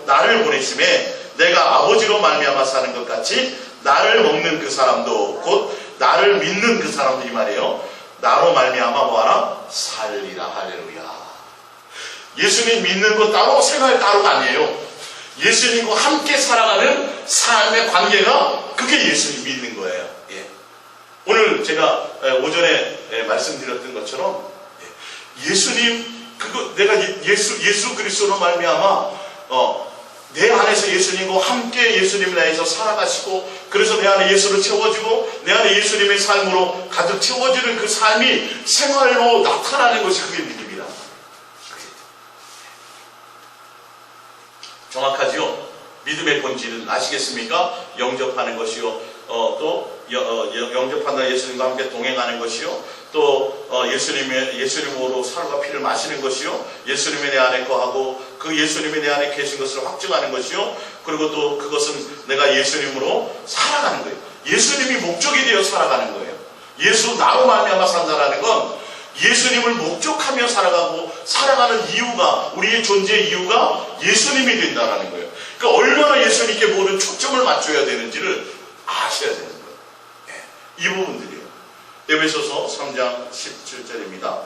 나를 보내심에 내가 아버지로 말미암아 사는 것 같이 나를 먹는 그 사람도 곧 나를 믿는 그 사람도 이 말이에요. 나로 말미암아 뭐하나? 살리라. 할렐루야. 예수님 믿는 거 따로 생활 따로가 아니에요. 예수님과 함께 살아가는 삶의 관계가 그게 예수님 믿는 거예요. 오늘 제가 오전에 말씀드렸던 것처럼 예수님 그거 내가 예수 그리스도로 말미암아 내 안에서 예수님과 함께 예수님 내에서 살아가시고, 그래서 내 안에 예수를 채워주고 내 안에 예수님의 삶으로 가득 채워지는 그 삶이 생활로 나타나는 것이 그게 믿음이다. 정확하지요? 믿음의 본질은 아시겠습니까? 영접하는 것이요, 또 영접한다, 예수님과 함께 동행하는 것이요, 또 예수님으로 살과 피를 마시는 것이요, 예수님의 내 안에 거하고 그 예수님의 내 안에 계신 것을 확증하는 것이요, 그리고 또 그것은 내가 예수님으로 살아가는 거예요. 예수님이 목적이 되어 살아가는 거예요. 예수 나로 말미암아 산다라는 건 예수님을 목적하며 살아가는 이유가, 우리의 존재의 이유가 예수님이 된다라는 거예요. 그러니까 얼마나 예수님께 모든 초점을 맞춰야 되는지를 아셔야 되는 거예요. 이 부분들이에요. 에베소서 3장 17절입니다.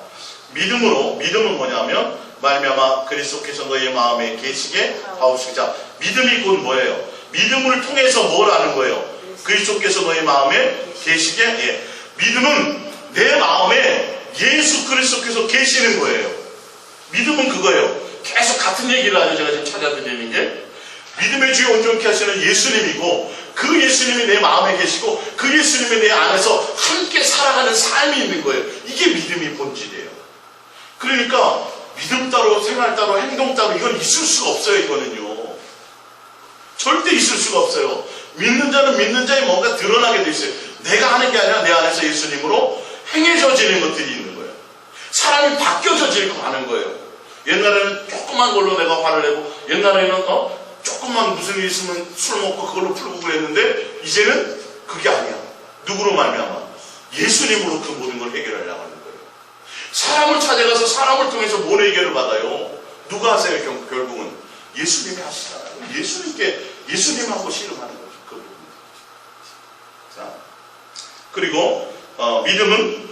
믿음은 뭐냐면 말미암아 그리스도께서 너의 마음에 계시게 하옵시고. 믿음이 곧 뭐예요? 믿음을 통해서 뭘 하는 거예요? 그리스도께서 너의 마음에 계시게. 믿음은 내 마음에 예수 그리스도께서 계시는 거예요. 믿음은 그거예요. 계속 같은 얘기를 하죠. 제가 지금 찾아드리는 게, 믿음의 주에 온전케 하시는 예수님이고, 그 예수님이 내 마음에 계시고 그 예수님이 내 안에서 함께 살아가는 삶이 있는 거예요. 이게 믿음의 본질이에요. 그러니까 믿음 따로 생활 따로 행동 따로 이건 있을 수가 없어요. 이거는요 절대 있을 수가 없어요. 믿는 자는 믿는 자의 뭔가 드러나게 돼 있어요. 내가 하는 게 아니라 내 안에서 예수님으로 행해져지는 것들이 있는 거예요. 사람이 바뀌어져지고 하는 거예요. 옛날에는 조그만 걸로 내가 화를 내고, 옛날에는 조금만 무슨 일 있으면 술 먹고 그걸로 풀고 그랬는데, 이제는 그게 아니야. 누구로 말미암아? 예수님으로 그 모든 걸 해결하려고 하는 거예요. 사람을 찾아가서 사람을 통해서 뭔 해결을 받아요? 누가 하세요? 결국은 예수님이 하시잖아요. 예수님하고 씨름하는 거죠. 그 부분. 자, 그리고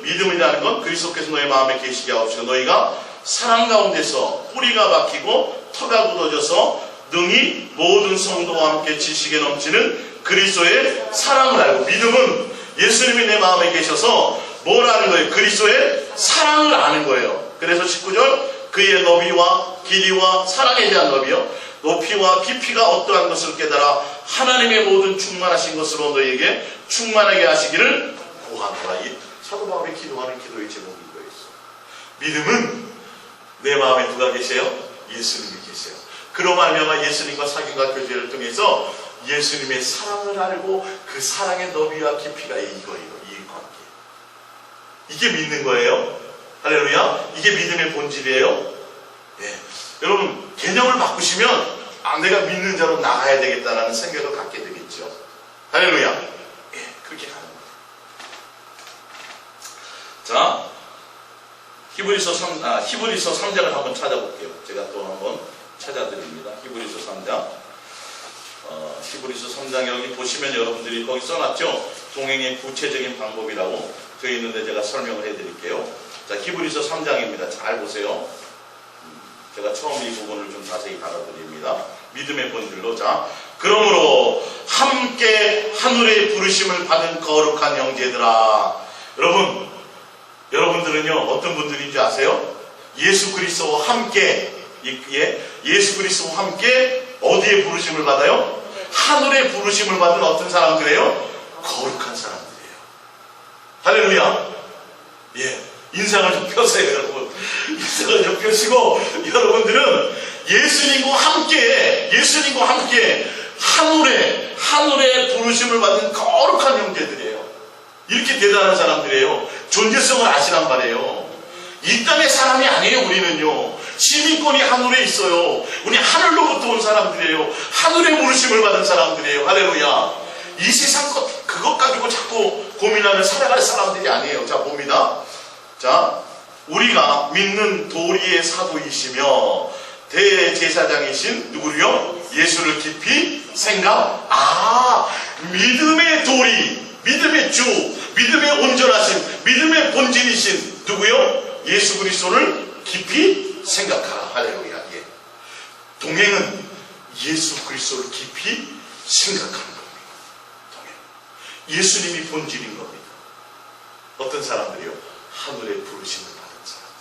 믿음이라는 건 그리스도께서 너의 마음에 계시게 하옵시고 너희가 사랑 가운데서 뿌리가 박히고 터가 굳어져서 능히 모든 성도와 함께 지식에 넘치는 그리스도의 사랑을 알고. 믿음은 예수님이 내 마음에 계셔서 뭘 아는 거예요? 그리스도의 사랑을 아는 거예요. 그래서 19절, 그의 너비와 길이와 사랑에 대한 너비요, 높이와 깊이가 어떠한 것을 깨달아 하나님의 모든 충만하신 것으로 너희에게 충만하게 하시기를 구하노라. 이 사도 바울이 기도하는 기도의 제목이 이거였어. 믿음은 내 마음에 누가 계세요? 예수님이 계세요. 그로 말미암아 예수님과 사귐과 교제를 통해서 예수님의 사랑을 알고 그 사랑의 너비와 깊이가 이 관계. 이게 믿는 거예요. 할렐루야. 이게 믿음의 본질이에요. 여러분 개념을 바꾸시면 내가 믿는 자로 나가야 되겠다라는 생각을 갖게 되겠죠. 할렐루야. 그렇게 가는 거예요. 자, 히브리서 3장을 한번 찾아볼게요. 제가 또 한번 찾아드립니다. 히브리서 3장. 히브리서 3장 여기 보시면 여러분들이 거기 써놨죠? 동행의 구체적인 방법이라고 되어 있는데 제가 설명을 해드릴게요. 자, 히브리서 3장입니다. 잘 보세요. 제가 처음 이 부분을 좀 자세히 다뤄드립니다. 믿음의 본질로. 자, 그러므로 함께 하늘의 부르심을 받은 거룩한 형제들아. 여러분들은요 어떤 분들인지 아세요? 예수 그리스도와 함께, 예수 그리스도와 함께 어디에 부르심을 받아요? 하늘의 부르심을 받은 어떤 사람들이에요? 거룩한 사람들이에요. 할렐루야. 인상을 좀 펴세요, 여러분. 인상을 좀 펴시고, 여러분들은 예수님과 함께 하늘의 부르심을 받은 거룩한 형제들이에요. 이렇게 대단한 사람들이에요. 존재성을 아시란 말이에요. 이 땅의 사람이 아니에요. 우리는요 시민권이 하늘에 있어요. 우리 하늘로부터 온 사람들이에요. 하늘의 부르심을 받은 사람들이에요. 할렐루야. 이 세상 그것 가지고 자꾸 고민하며 살아갈 사람들이 아니에요. 자, 봅니다. 자, 우리가 믿는 도리의 사도이시며 대제사장이신 누구요? 예수를 깊이 믿음의 도리, 믿음의 주, 믿음의 온전하심, 믿음의 본질이신 누구요? 예수 그리스도를 깊이 생각하라. 할렐루야. 동행은 예수 그리스도를 깊이 생각하는 겁니다. 동행. 예수님이 본질인 겁니다. 어떤 사람들이요? 하늘의 부르심을 받은 사람들.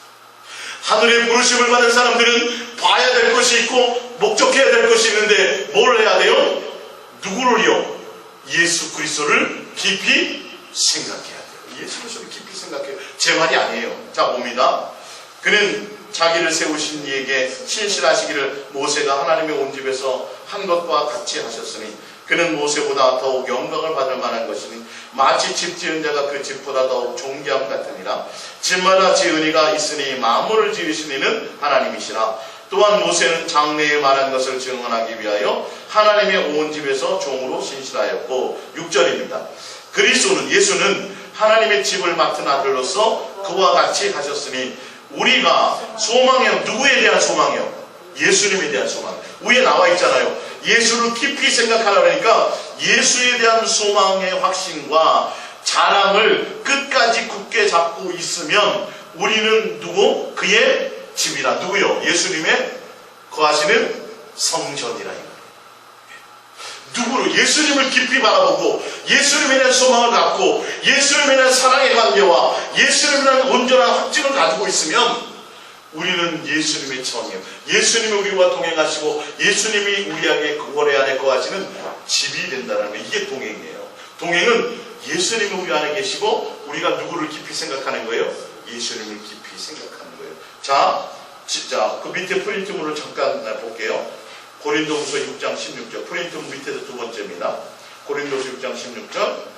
하늘의 부르심을 받은 사람들은 봐야 될 것이 있고 목적해야 될 것이 있는데 뭘 해야 돼요? 누구를요? 예수 그리스도를 깊이 생각해야 돼요. 예수 그리스도를 깊이 생각해요. 제 말이 아니에요. 자, 봅니다. 그는 자기를 세우신 이에게 신실하시기를 모세가 하나님의 온 집에서 한 것과 같이 하셨으니 그는 모세보다 더욱 영광을 받을 만한 것이니 마치 집 지은 자가 그 집보다 더욱 존귀함 같으니라. 집마다 지은이가 있으니 만물을 지으신 이는 하나님이시라. 또한 모세는 장래에 말한 것을 증언하기 위하여 하나님의 온 집에서 종으로 신실하였고 6절입니다. 그리스도는 예수는 하나님의 집을 맡은 아들로서 그와 같이 하셨으니 우리가 소망이요. 누구에 대한 소망이요? 예수님에 대한 소망. 위에 나와 있잖아요. 예수를 깊이 생각하라니까 예수에 대한 소망의 확신과 자랑을 끝까지 굳게 잡고 있으면 우리는 누구? 그의 집이라. 누구요? 예수님의 거하시는 성전이라. 누구로? 예수님을 깊이 바라보고 예수님에 대한 소망을 갖고 예수님에 대한 사랑의 관계와 예수님에 대한 온전한 확증을 가지고 있으면 우리는 예수님의 처녀예요. 예수님이 우리와 동행하시고 예수님이 우리 안에 거하시는 집이 된다는 거예요. 이게 동행이에요. 동행은 예수님이 우리 안에 계시고 우리가 누구를 깊이 생각하는 거예요? 예수님을 깊이 생각하는 거예요. 자, 진짜 그 밑에 프린트물을 잠깐 볼게요. 고린도후서 6장 16절. 프린트물 밑에서 두 번째입니다. 고린도후서 6장 16절.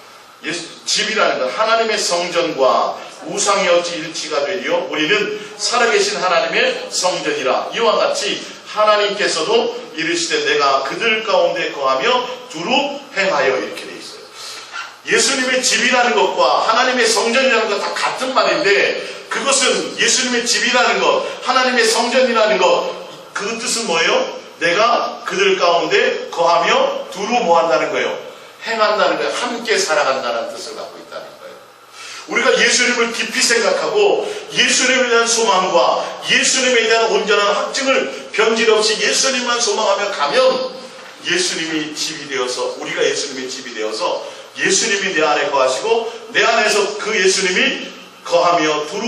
집이라는 것, 하나님의 성전과 우상이 어찌 일치가 되리요? 우리는 살아계신 하나님의 성전이라. 이와 같이 하나님께서도 이르시되 내가 그들 가운데 거하며 두루 행하여. 이렇게 되어 있어요. 예수님의 집이라는 것과 하나님의 성전이라는 것 다 같은 말인데 그것은 예수님의 집이라는 것, 하나님의 성전이라는 것, 그 뜻은 뭐예요? 내가 그들 가운데 거하며 두루 뭐 한다는 거예요? 행한다는 거예요. 함께 살아간다는 뜻을 갖고 있다는 거예요. 우리가 예수님을 깊이 생각하고 예수님에 대한 소망과 예수님에 대한 온전한 확증을 변질없이 예수님만 소망하며 가면 예수님이 집이 되어서 우리가 예수님의 집이 되어서 예수님이 내 안에 거하시고 내 안에서 그 예수님이 거하며 두루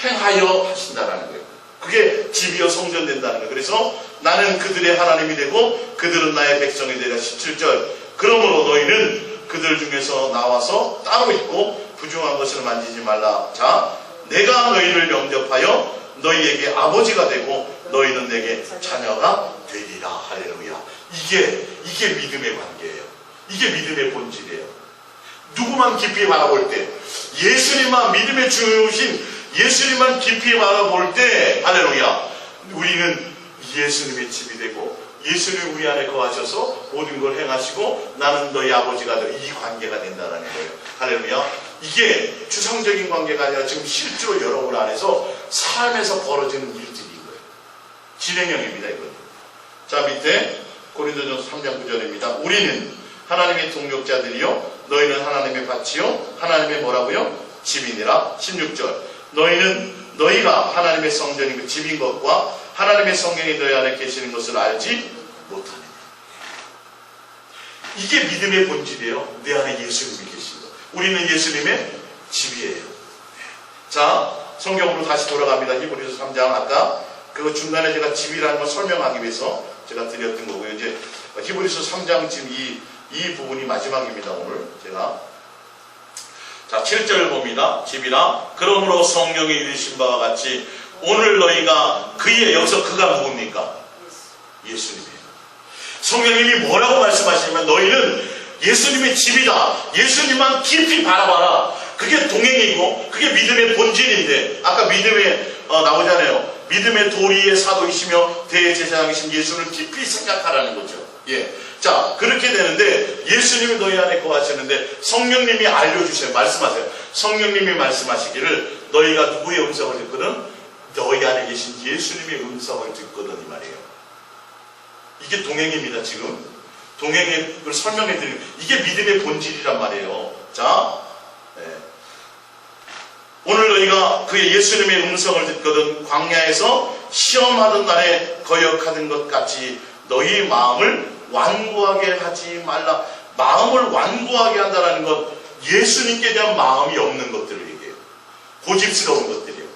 행하여 하신다는 거예요. 그게 집이여 성전 된다는 거예요. 그래서 나는 그들의 하나님이 되고 그들은 나의 백성이 되리라. 17절. 그러므로 너희는 그들 중에서 나와서 따로 있고 부정한 것을 만지지 말라. 자, 내가 너희를 영접하여 너희에게 아버지가 되고 너희는 내게 자녀가 되리라. 할렐루야. 이게 믿음의 관계예요. 이게 믿음의 본질이에요. 누구만 깊이 바라볼 때, 예수님만 믿음의 주신 예수님만 깊이 바라볼 때, 할렐루야, 우리는 예수님의 집이 되고 예수님 우리 안에 거하셔서 모든 걸 행하시고 나는 너희 아버지가 되고 이 관계가 된다는 거예요. 할렐루야. 이게 추상적인 관계가 아니라 지금 실제로 여러분 안에서 삶에서 벌어지는 일들인 거예요. 진행형입니다. 이건. 자, 밑에 고린도전서 3장 9절입니다. 우리는 하나님의 동역자들이요 너희는 하나님의 밭이요 하나님의 뭐라고요? 집이니라. 16절. 너희가 하나님의 성전인 그 집인 것과 하나님의 성령이 너희 안에 계시는 것을 알지 못하느냐. 이게 믿음의 본질이에요. 내 안에 예수님이 계신 것. 우리는 예수님의 집이에요. 자, 성경으로 다시 돌아갑니다. 히브리서 3장. 아까 그 중간에 제가 집이라는 걸 설명하기 위해서 제가 드렸던 거고요. 이제 히브리서 3장 지금 이 부분이 마지막입니다. 오늘 제가. 자, 7절 봅니다. 집이라. 그러므로 성령이 이르신 바와 같이 오늘 너희가 그의, 여기서 그가 누굽니까? 예수님이에요. 성령님이 뭐라고 말씀하시냐면 너희는 예수님의 집이다. 예수님만 깊이 바라봐라. 그게 동행이고 그게 믿음의 본질인데 아까 믿음에 나오잖아요. 믿음의 도리의 사도이시며 대제사장이신 예수를 깊이 생각하라는 거죠. 예. 자, 그렇게 되는데 예수님이 너희 안에 거하시는데 성령님이 알려주세요. 말씀하세요. 성령님이 말씀하시기를 너희가 누구의 음성을 듣거든? 너희 안에 계신 예수님의 음성을 듣거든 이 말이에요. 이게 동행입니다. 지금 동행을 설명해 드리는 이게 믿음의 본질이란 말이에요. 자, 네. 오늘 너희가 그의 예수님의 음성을 듣거든 광야에서 시험하던 날에 거역하던 것 같이 너희 마음을 완고하게 하지 말라. 마음을 완고하게 한다는 것, 예수님께 대한 마음이 없는 것들을 얘기해요. 고집스러운 것들이에요.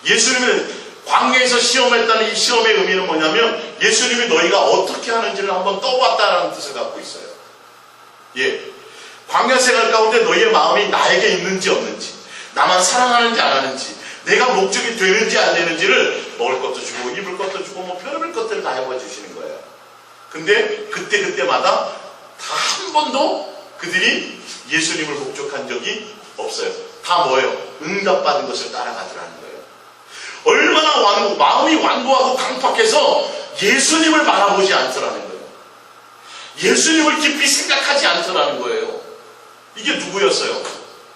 예수님은 광야에서 시험했다는 이 시험의 의미는 뭐냐면 예수님이 너희가 어떻게 하는지를 한번 떠봤다라는 뜻을 갖고 있어요. 예, 광야 생활 가운데 너희의 마음이 나에게 있는지 없는지, 나만 사랑하는지 안 하는지, 내가 목적이 되는지 안 되는지를 먹을 것도 주고 입을 것도 주고 뭐 별의별 것들을 다 해봐 주시는 거예요. 근데 그때마다 다 한 번도 그들이 예수님을 목적한 적이 없어요. 다 뭐예요? 응답받은 것을 따라가더라는 거예요. 얼마나 마음이 완고하고 강팍해서 예수님을 바라보지 않더라는 거예요. 예수님을 깊이 생각하지 않더라는 거예요. 이게 누구였어요?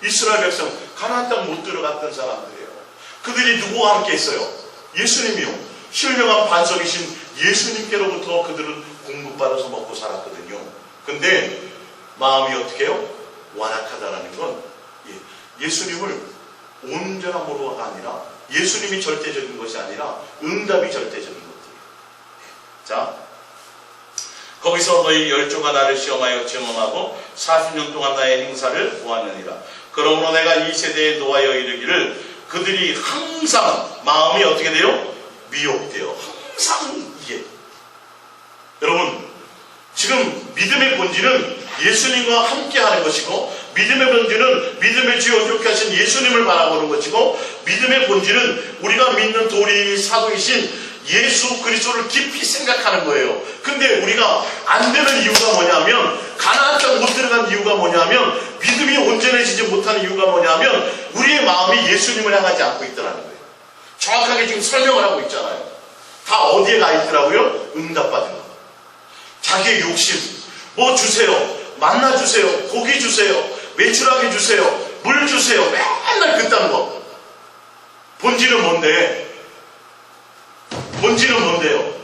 이스라엘 백성, 가나안 땅 못 들어갔던 사람들이에요. 그들이 누구와 함께 했어요? 예수님이요. 신령한 반석이신 예수님께로부터 그들은 공급받아서 먹고 살았거든요. 근데 마음이 어떻게 해요? 완악하다라는 건 예수님을 온전함으로가 아니라, 예수님이 절대적인 것이 아니라 응답이 절대적인 것들이에요. 자, 거기서 너희 열조가 나를 시험하여 증언하고 40년 동안 나의 행사를 보았느니라. 그러므로 내가 이 세대에 노하여 이르기를 그들이 항상 마음이 어떻게 돼요? 미혹돼요. 항상 이게. 여러분, 지금 믿음의 본질은 예수님과 함께 하는 것이고, 믿음의 본질은 믿음의 주 온전케 하신 예수님을 바라보는 것이고, 믿음의 본질은 우리가 믿는 도리 사도이신 예수 그리스도를 깊이 생각하는 거예요. 근데 우리가 안 되는 이유가 뭐냐면, 가나안 땅 못 들어간 이유가 뭐냐면, 믿음이 온전해지지 못하는 이유가 뭐냐면 우리의 마음이 예수님을 향하지 않고 있더라는 거예요. 정확하게 지금 설명을 하고 있잖아요. 다 어디에 가 있더라고요? 응답받은 거. 자기의 욕심, 뭐 주세요, 만나 주세요, 고기 주세요, 매출하게 주세요, 물 주세요, 맨날 그딴 거. 본질은 뭔데? 본질은 뭔데요?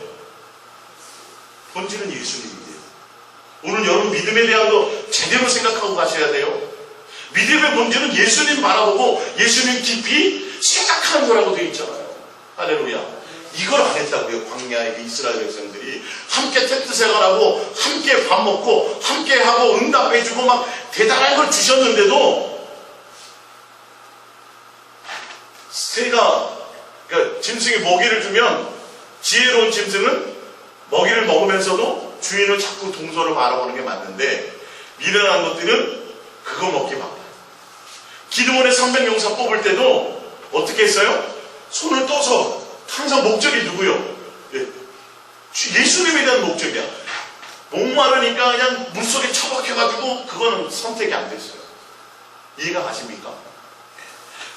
본질은 예수님인데요. 오늘 여러분 믿음에 대한 거 제대로 생각하고 가셔야 돼요. 믿음의 본질은 예수님 바라보고 예수님 깊이 생각하는 거라고 되어 있잖아요. 할렐루야. 이걸 안 했다고요. 광야의 이스라엘 백성들이 함께 텐트 생활하고 함께 밥 먹고 함께 하고 응답해주고 막 대단한 걸 주셨는데도, 그러니까 짐승이 먹이를 주면 지혜로운 짐승은 먹이를 먹으면서도 주인을 자꾸 동서를 바라보는 게 맞는데, 미련한 것들은 그거 먹기 바빠요. 기드몬의 300용사 뽑을 때도 어떻게 했어요? 손을 떠서 항상 목적이 누구요? 예수님에 대한 목적이야. 목마르니까 그냥 물속에 처박혀가지고 그거는 선택이 안 됐어요. 이해가 가십니까?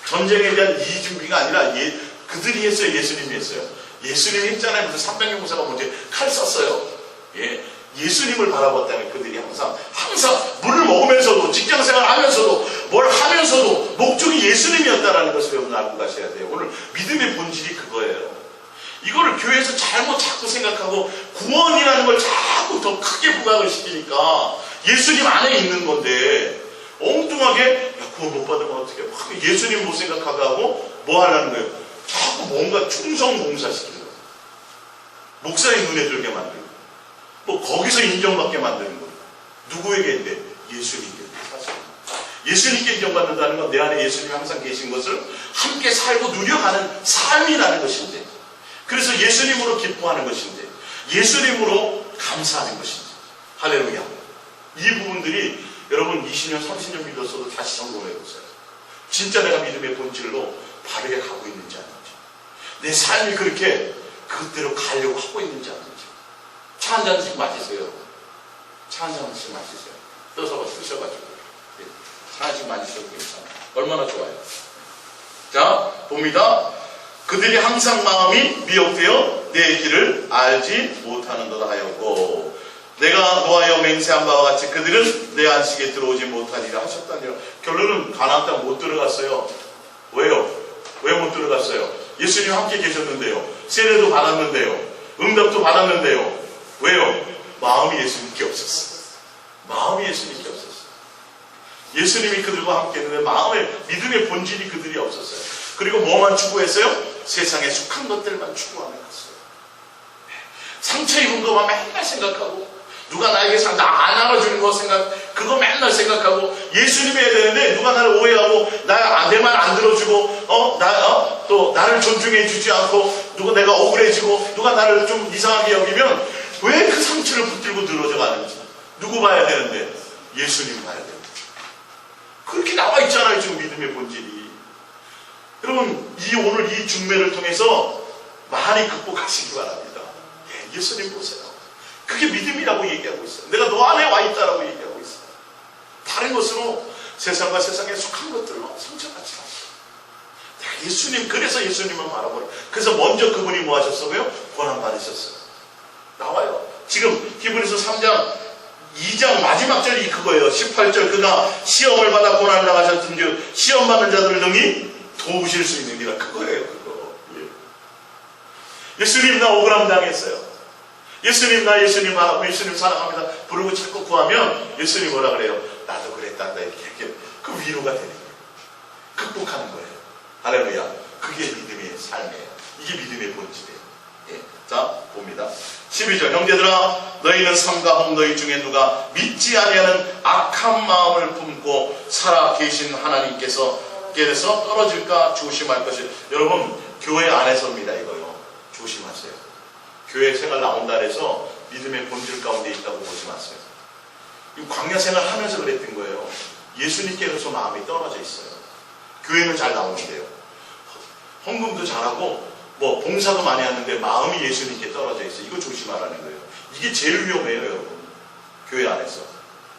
전쟁에 대한 이 준비가 아니라 그들이 했어요? 예수님이 했어요? 예수님이 했잖아요. 무슨 300용사가 먼저 칼 썼어요. 예수님을 바라봤다면 그들이 항상 물을 먹으면서도, 직장생활 하면서도, 뭘 하면서도 목적이 예수님이었다는 것을 여러분 알고 가셔야 돼요. 오늘 믿음의 본질이 그거예요. 이거를 교회에서 잘못 자꾸 생각하고 구원이라는 걸 자꾸 더 크게 부각을 시키니까 예수님 안에 있는 건데, 엉뚱하게 구원 못 받으면 어떻게 막 예수님 못 생각하게 하고 뭐 하려는 거예요? 자꾸 뭔가 충성 봉사시키는 거예요. 목사의 눈에 들게 만들고, 뭐 거기서 인정받게 만드는 거예요. 누구에게인데? 예수님께. 사실 예수님께 인정받는다는 건 내 안에 예수님이 항상 계신 것을 함께 살고 누려가는 삶이라는 것인데, 그래서 예수님으로 기뻐하는 것인데, 예수님으로 감사하는 것인데, 할렐루야. 이 부분들이 여러분 20년 30년 믿었어도 다시 점검해 보세요. 진짜 내가 믿음의 본질로 바르게 가고 있는지 아닌지, 내 삶이 그렇게 그대로 가려고 하고 있는지 아닌지. 차 한 잔씩 마시세요, 여러분. 차 한 잔씩 마시세요. 뜨셔가지고. 차 한 잔씩 마시셔도 괜찮아요. 얼마나 좋아요. 자, 봅니다. 그들이 항상 마음이 미혹되어 내 길을 알지 못하는도다 하였고, 내가 노하여 맹세한 바와 같이 그들은 내 안식에 들어오지 못하니라 하셨다니라. 결론은 가나안 땅 못 들어갔어요. 왜요? 왜 못 들어갔어요? 예수님 함께 계셨는데요. 세례도 받았는데요. 응답도 받았는데요. 왜요? 마음이 예수님께 없었어요. 마음이 예수님께 없었어요. 예수님이 그들과 함께 했는데 마음의 믿음의 본질이 그들이 없었어요. 그리고 뭐만 추구했어요? 세상에 속한 것들만 추구하며 갔어요. 상처 입은 것만 맨날 생각하고, 누가 나에게 안 안아주는 거 그거 맨날 생각하고 예수님 해야 되는데 누가 나를 오해하고 내 말 안 들어주고 또 나를 존중해 주지 않고 누가 내가 억울해지고 누가 나를 좀 이상하게 여기면 왜 그 상처를 붙들고 늘어져 가는지 누구 봐야 되는데 예수님 봐야 되는데 그렇게 나와 있잖아요. 지금 믿음의 본질이. 여러분 오늘 이 중매를 통해서 많이 극복하시기 바랍니다. 예수님 보세요. 그게 믿음이라고 얘기하고 있어요. 내가 너 안에 와 있다라고 얘기하고 있어요. 다른 것으로 세상과 세상에 속한 것들로 상처받지 마세요. 예수님, 그래서 예수님을 바라보라. 그래서 먼저 그분이 뭐 하셨어요? 고난 받으셨어요. 나와요. 지금 히브리서 3장 2장 마지막 절이 그거예요. 18절 그가 시험을 받아 고난을 당하셨은즉 시험 받는 자들을 능히 도우실 수 있느니라. 그거예요. 그거. 예수님 나 억울함 당했어요. 예수님 나 예수님 말하고 예수님 사랑합니다 부르고 자꾸 구하면 예수님 뭐라 그래요? 나도 그랬단다 이렇게 그 위로가 되는 거예요. 극복하는 거예요. 할렐루야. 그게 믿음의 삶이에요. 이게 믿음의 본질이에요. 자 봅니다. 12절 형제들아 너희는 삼가 홍 너희 중에 누가 믿지 아니하는 악한 마음을 품고 살아 계신 하나님께서 떨어질까 조심할 것이. 여러분 교회 안에서입니다. 이거요. 조심하세요. 교회 생활 나온다 해서 믿음의 본질 가운데 있다고 보지 마세요. 광야 생활 하면서 그랬던 거예요. 예수님께서 마음이 떨어져 있어요. 교회는 잘 나오는데요. 헌금도 잘하고 봉사도 많이 하는데 마음이 예수님께 떨어져 있어요. 이거 조심하라는 거예요. 이게 제일 위험해요. 여러분 교회 안에서.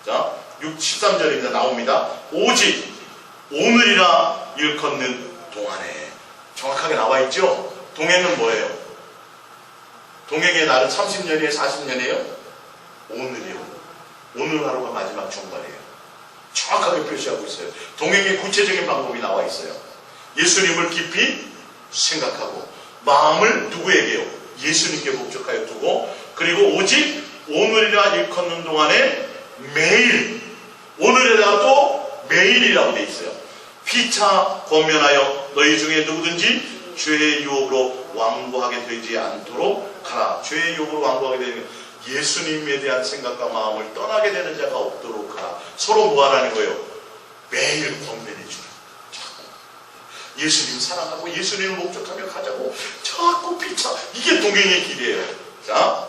자 13절입니다. 나옵니다. 오직 오늘이라 일컫는 동안에. 정확하게 나와 있죠. 동해는 뭐예요? 동행의 날은 30년이에요? 40년이에요? 오늘이요. 오늘 하루가 마지막 종말이에요. 정확하게 표시하고 있어요. 동행의 구체적인 방법이 나와 있어요. 예수님을 깊이 생각하고 마음을 누구에게요? 예수님께 목적하여 두고 그리고 오직 오늘이라 일컫는 동안에 매일 오늘에다가 또 매일이라고 되어 있어요. 피차 권면하여 너희 중에 누구든지 죄의 유혹으로 완고하게 되지 않도록 하라. 죄의 유혹으로 완고하게 되는 예수님에 대한 생각과 마음을 떠나게 되는 자가 없도록 하라. 서로 뭐 하라는 거예요? 매일 권면해 주라. 예수님 사랑하고 예수님을 목적하며 가자고 자꾸 피차. 이게 동행의 길이에요. 자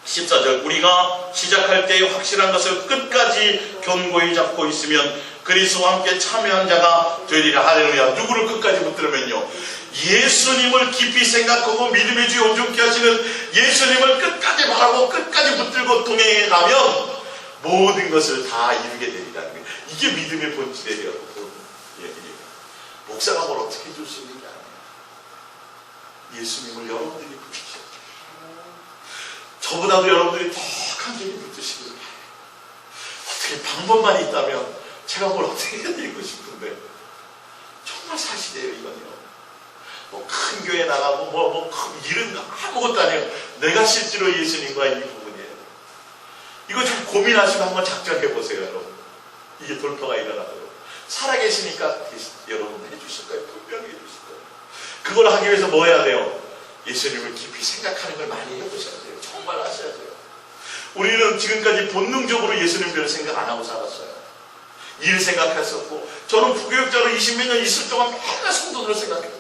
14절 우리가 시작할 때에 확실한 것을 끝까지 견고히 잡고 있으면 그리스도와 함께 참여한 자가 되리라. 할렐루야. 누구를 끝까지 붙들면요? 예수님을 깊이 생각하고 믿음의 주 온전케 하시는 예수님을 끝까지 바라고 끝까지 붙들고 동행해 가면 모든 것을 다 이루게 되리라는 거예요. 이게 믿음의 본질이에요. 목사가 뭘 어떻게 줄 수 있는 게 아니에요. 예수님을 여러분들이 붙이셔야 돼요. 저보다도 여러분들이 더 간절히 붙으시길 바래요. 어떻게 방법만 있다면 제가 뭘 어떻게 해드리고 싶은데 정말 사실이에요. 이건요. 큰 교회 나가고 큰 일은 아무것도 아니에요. 내가 실제로 예수님과 이 부분이에요. 이거 좀 고민하시고 한번 작전해보세요. 여러분. 이게 돌파가 일어나도록. 살아계시니까 여러분 해주실 거예요. 분명히 해주실 거예요. 그걸 하기 위해서 뭐 해야 돼요? 예수님을 깊이 생각하는 걸 많이 해보셔야 돼요. 정말 하셔야 돼요. 우리는 지금까지 본능적으로 예수님 별 생각 안 하고 살았어요. 일 생각했었고 저는 부교육자로 20몇 년 있을 동안 맨날 성도들을 생각했어요.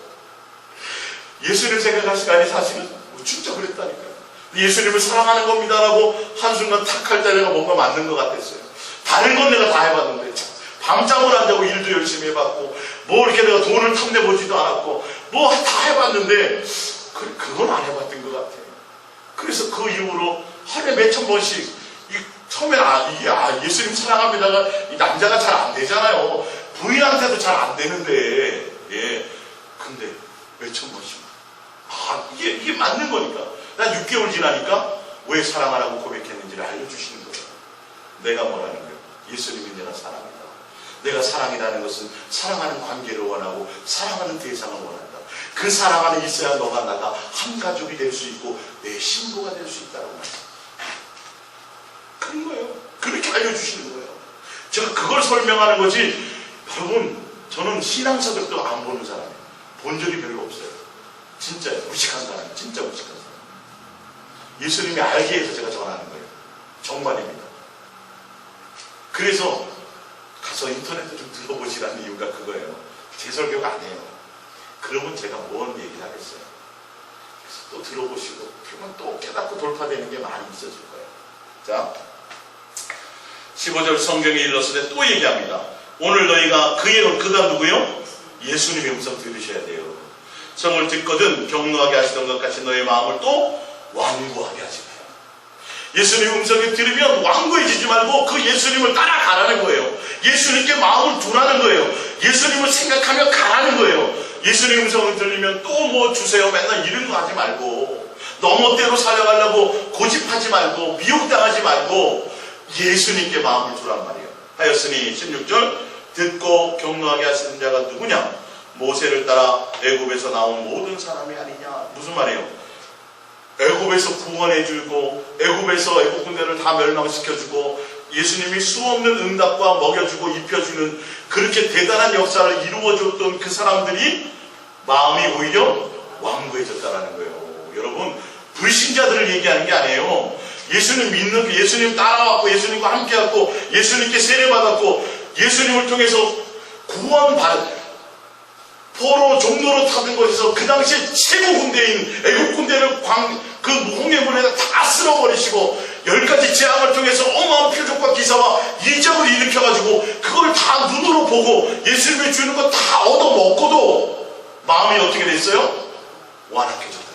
예수님 생각할 시간이 사실은 진짜 그랬다니까요. 예수님을 사랑하는 겁니다라고 한순간 탁 할 때 내가 뭔가 맞는 것 같았어요. 다른 건 내가 다 해봤는데 밤잠을 안 자고 일도 열심히 해봤고 이렇게 내가 돈을 탐내보지도 않았고 다 해봤는데 그건 안 해봤던 것 같아요. 그래서 그 이후로 하루에 몇천 번씩 처음에는 예수님 사랑합니다가 이 남자가 잘 안 되잖아요. 부인한테도 잘 안 되는데 근데 몇천 번씩 이게 맞는 거니까. 난 6개월 지나니까 왜 사랑하라고 고백했는지를 알려주시는 거예요. 내가 뭐라는 거예요? 예수님이 내가 사랑이다. 내가 사랑이라는 것은 사랑하는 관계를 원하고 사랑하는 대상을 원한다. 그 사랑 안에 있어야 너가 나가 한 가족이 될 수 있고 내 신부가 될 수 있다고 말이에요. 그런 거예요. 그렇게 알려주시는 거예요. 제가 그걸 설명하는 거지. 여러분 저는 신앙서적도 안 보는 사람이에요. 본 적이 별로 없어요. 진짜요. 무식한 사람. 진짜 무식한 사람. 예수님이 알게 해서 제가 전하는 거예요. 정말입니다. 그래서 가서 인터넷에 좀 들어보시라는 이유가 그거예요. 제 설교가 아니에요. 그러면 제가 뭔 얘기를 하겠어요. 그래서 또 들어보시고 그러면 또 깨닫고 돌파되는 게 많이 있어질 거예요. 자, 15절 성경에 일렀을 때 또 얘기합니다. 오늘 너희가 그가 누구요? 예수님의 음성 들으셔야 돼요. 성을 듣거든 경노하게 하시던 것 같이 너의 마음을 또 완고하게 하시라. 예수님 음성을 들으면 완고해지지 말고 그 예수님을 따라가라는 거예요. 예수님께 마음을 두라는 거예요. 예수님을 생각하며 가라는 거예요. 예수님 음성을 들리면 또 뭐 주세요 맨날 이런 거 하지 말고, 너 멋대로 살아가려고 고집하지 말고 미혹당하지 말고 예수님께 마음을 두란 말이에요. 하였으니 16절 듣고 경노하게 하시는 자가 누구냐? 모세를 따라 애굽에서 나온 모든 사람이 아니냐. 무슨 말이에요? 애굽에서 구원해주고 애굽에서 애굽 군대를 다 멸망시켜주고 예수님이 수없는 응답과 먹여주고 입혀주는 그렇게 대단한 역사를 이루어줬던 그 사람들이 마음이 오히려 완고해졌다는 거예요. 여러분, 불신자들을 얘기하는 게 아니에요. 예수님 믿는, 예수님 따라왔고 예수님과 함께했고 예수님께 세례받았고 예수님을 통해서 구원받은 포로 종로로 타는 것에서 그 당시에 최고 군대인 애국 군대를 그 홍해문에다 다 쓸어버리시고 10가지 재앙을 통해서 어마어마한 표적과 기사와 이적을 일으켜가지고 그걸 다 눈으로 보고 예수님이 주는 거 다 얻어먹고도 마음이 어떻게 됐어요? 완악해졌다.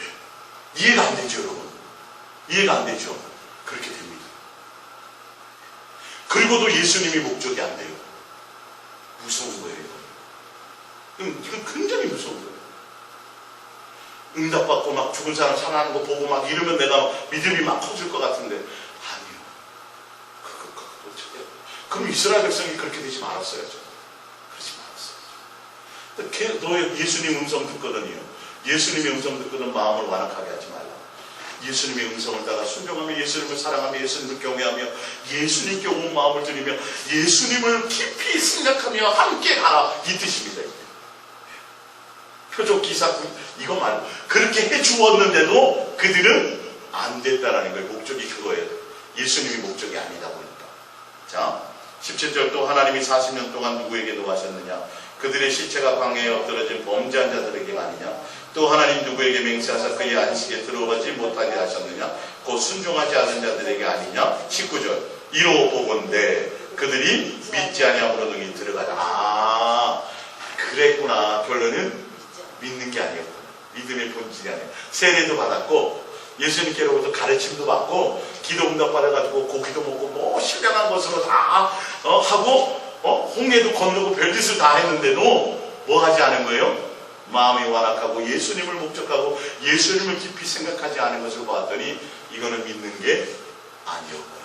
예. 이해가 안 되죠, 여러분? 이해가 안 되죠? 그렇게 됩니다. 그리고도 예수님이 목적이 안 돼요. 무서운 거예요. 이건 굉장히 무서운 거예요. 응답받고 막 죽은 사람 살아나는 거 보고 막 이러면 내가 믿음이 막 커질 것 같은데 아니요. 그럼 이스라엘 백성이 그렇게 되지 말았어야죠. 그러지 말았어요. 너 예수님 음성 듣거든요. 예수님의 음성 듣거든 마음을 완악하게 하지 말라. 예수님의 음성을 따라 순종하며 예수님을 사랑하며 예수님을 경외하며 예수님께 온 마음을 드리며 예수님을 깊이 생각하며 함께 가라, 이 뜻입니다. 표적 기사 이거 말고 그렇게 해주었는데도 그들은 안 됐다라는 거예요. 목적이 그거예요. 예수님이 목적이 아니다 보니까. 자, 17절 또 하나님이 40년 동안 누구에게 노하셨느냐? 그들의 시체가 광야에 엎드러진 범죄한 자들에게 아니냐? 또 하나님 누구에게 맹세하사 그의 안식에 들어가지 못하게 하셨느냐? 곧 순종하지 않은 자들에게 아니냐? 19절 이로 보건대 그들이 믿지 아니함으로 능히 들어가자. 그랬구나. 결론은 믿는 게 아니었구나. 믿음의 본질이 아니에요. 세례도 받았고 예수님께로부터 가르침도 받고 기도 응답 받아가지고 고기도 먹고 뭐 신령한 것으로 다 하고 홍해도 건너고 별짓을 다 했는데도 뭐 하지 않은 거예요? 마음이 완악하고 예수님을 목적하고 예수님을 깊이 생각하지 않은 것을 보았더니 이거는 믿는 게 아니었구나.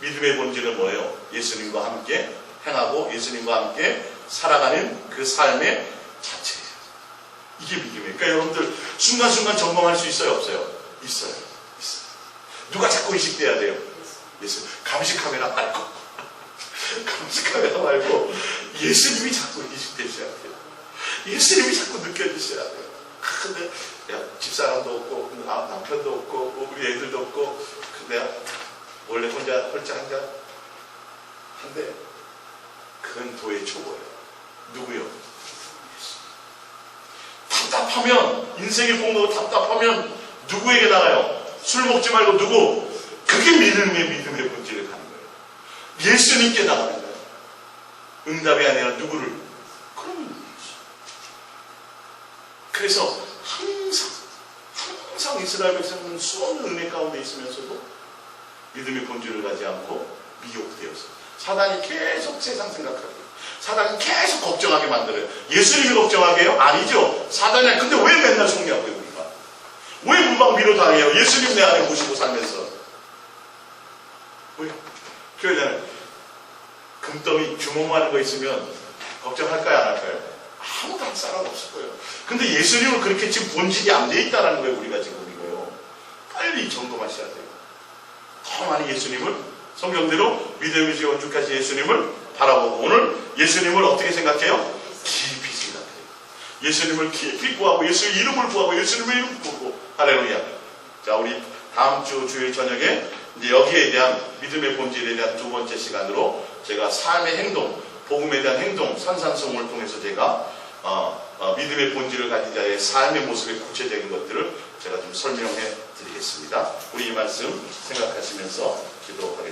믿음의 본질은 뭐예요? 예수님과 함께 행하고 예수님과 함께 살아가는 그 삶의 자체예요. 이게 믿음이에요. 그러니까 여러분들 순간순간 점검할 수 있어요? 없어요? 있어요. 누가 자꾸 의식돼야 돼요? 예수. 감시 카메라 말고 감시 카메라 말고 예수님이 자꾸 의식되셔야 돼요. 예수님이 자꾸 느껴지셔야 돼요. 근데 집사람도 없고 남편도 없고 우리 애들도 없고 내가 원래 혼자 홀짝한데 그건 도의 초보예요. 누구요? 답답하면 인생이 공부고 답답하면 누구에게 나가요? 술 먹지 말고 누구? 그게 믿음의 본질에 가는 거예요. 예수님께 나가는 거예요. 응답이 아니라 누구를? 그럼 그래서 항상 이스라엘 백성은 수없는 은혜 가운데 있으면서도 믿음의 본질을 가지 않고 미혹되었어요. 사단이 계속 세상 생각하고 사단이 계속 걱정하게 만들어요. 예수님이 걱정하게요? 아니죠. 사단이. 근데 왜 맨날 속냐고요, 우리가? 왜 문방 밀어 다녀요? 예수님 내 안에 모시고 살면서. 왜? 교회잖아요. 금덩이 주먹만한 거 있으면 걱정할까요, 안 할까요? 아무도 할 사람 없을 거예요. 근데 예수님은 그렇게 지금 본질이 안 돼 있다는 거예요, 우리가 지금 이거요. 빨리 점검하셔야 돼요. 더 많이 예수님을 성경대로 믿음의 원주까지 예수님을 바라보고 오늘 예수님을 어떻게 생각해요? 깊이 생각해요. 예수님을 깊이 구하고 예수의 이름을 구하고 예수님의 이름을 구하고 할렐루야. 자, 우리 다음 주 주일 저녁에 이제 여기에 대한 믿음의 본질에 대한 두 번째 시간으로 제가 삶의 행동, 복음에 대한 행동, 산상송을 통해서 제가 믿음의 본질을 가진 자의 삶의 모습의 구체적인 것들을 제가 좀 설명해 드리겠습니다. 우리 이 말씀 생각하시면서 기도하겠습니다.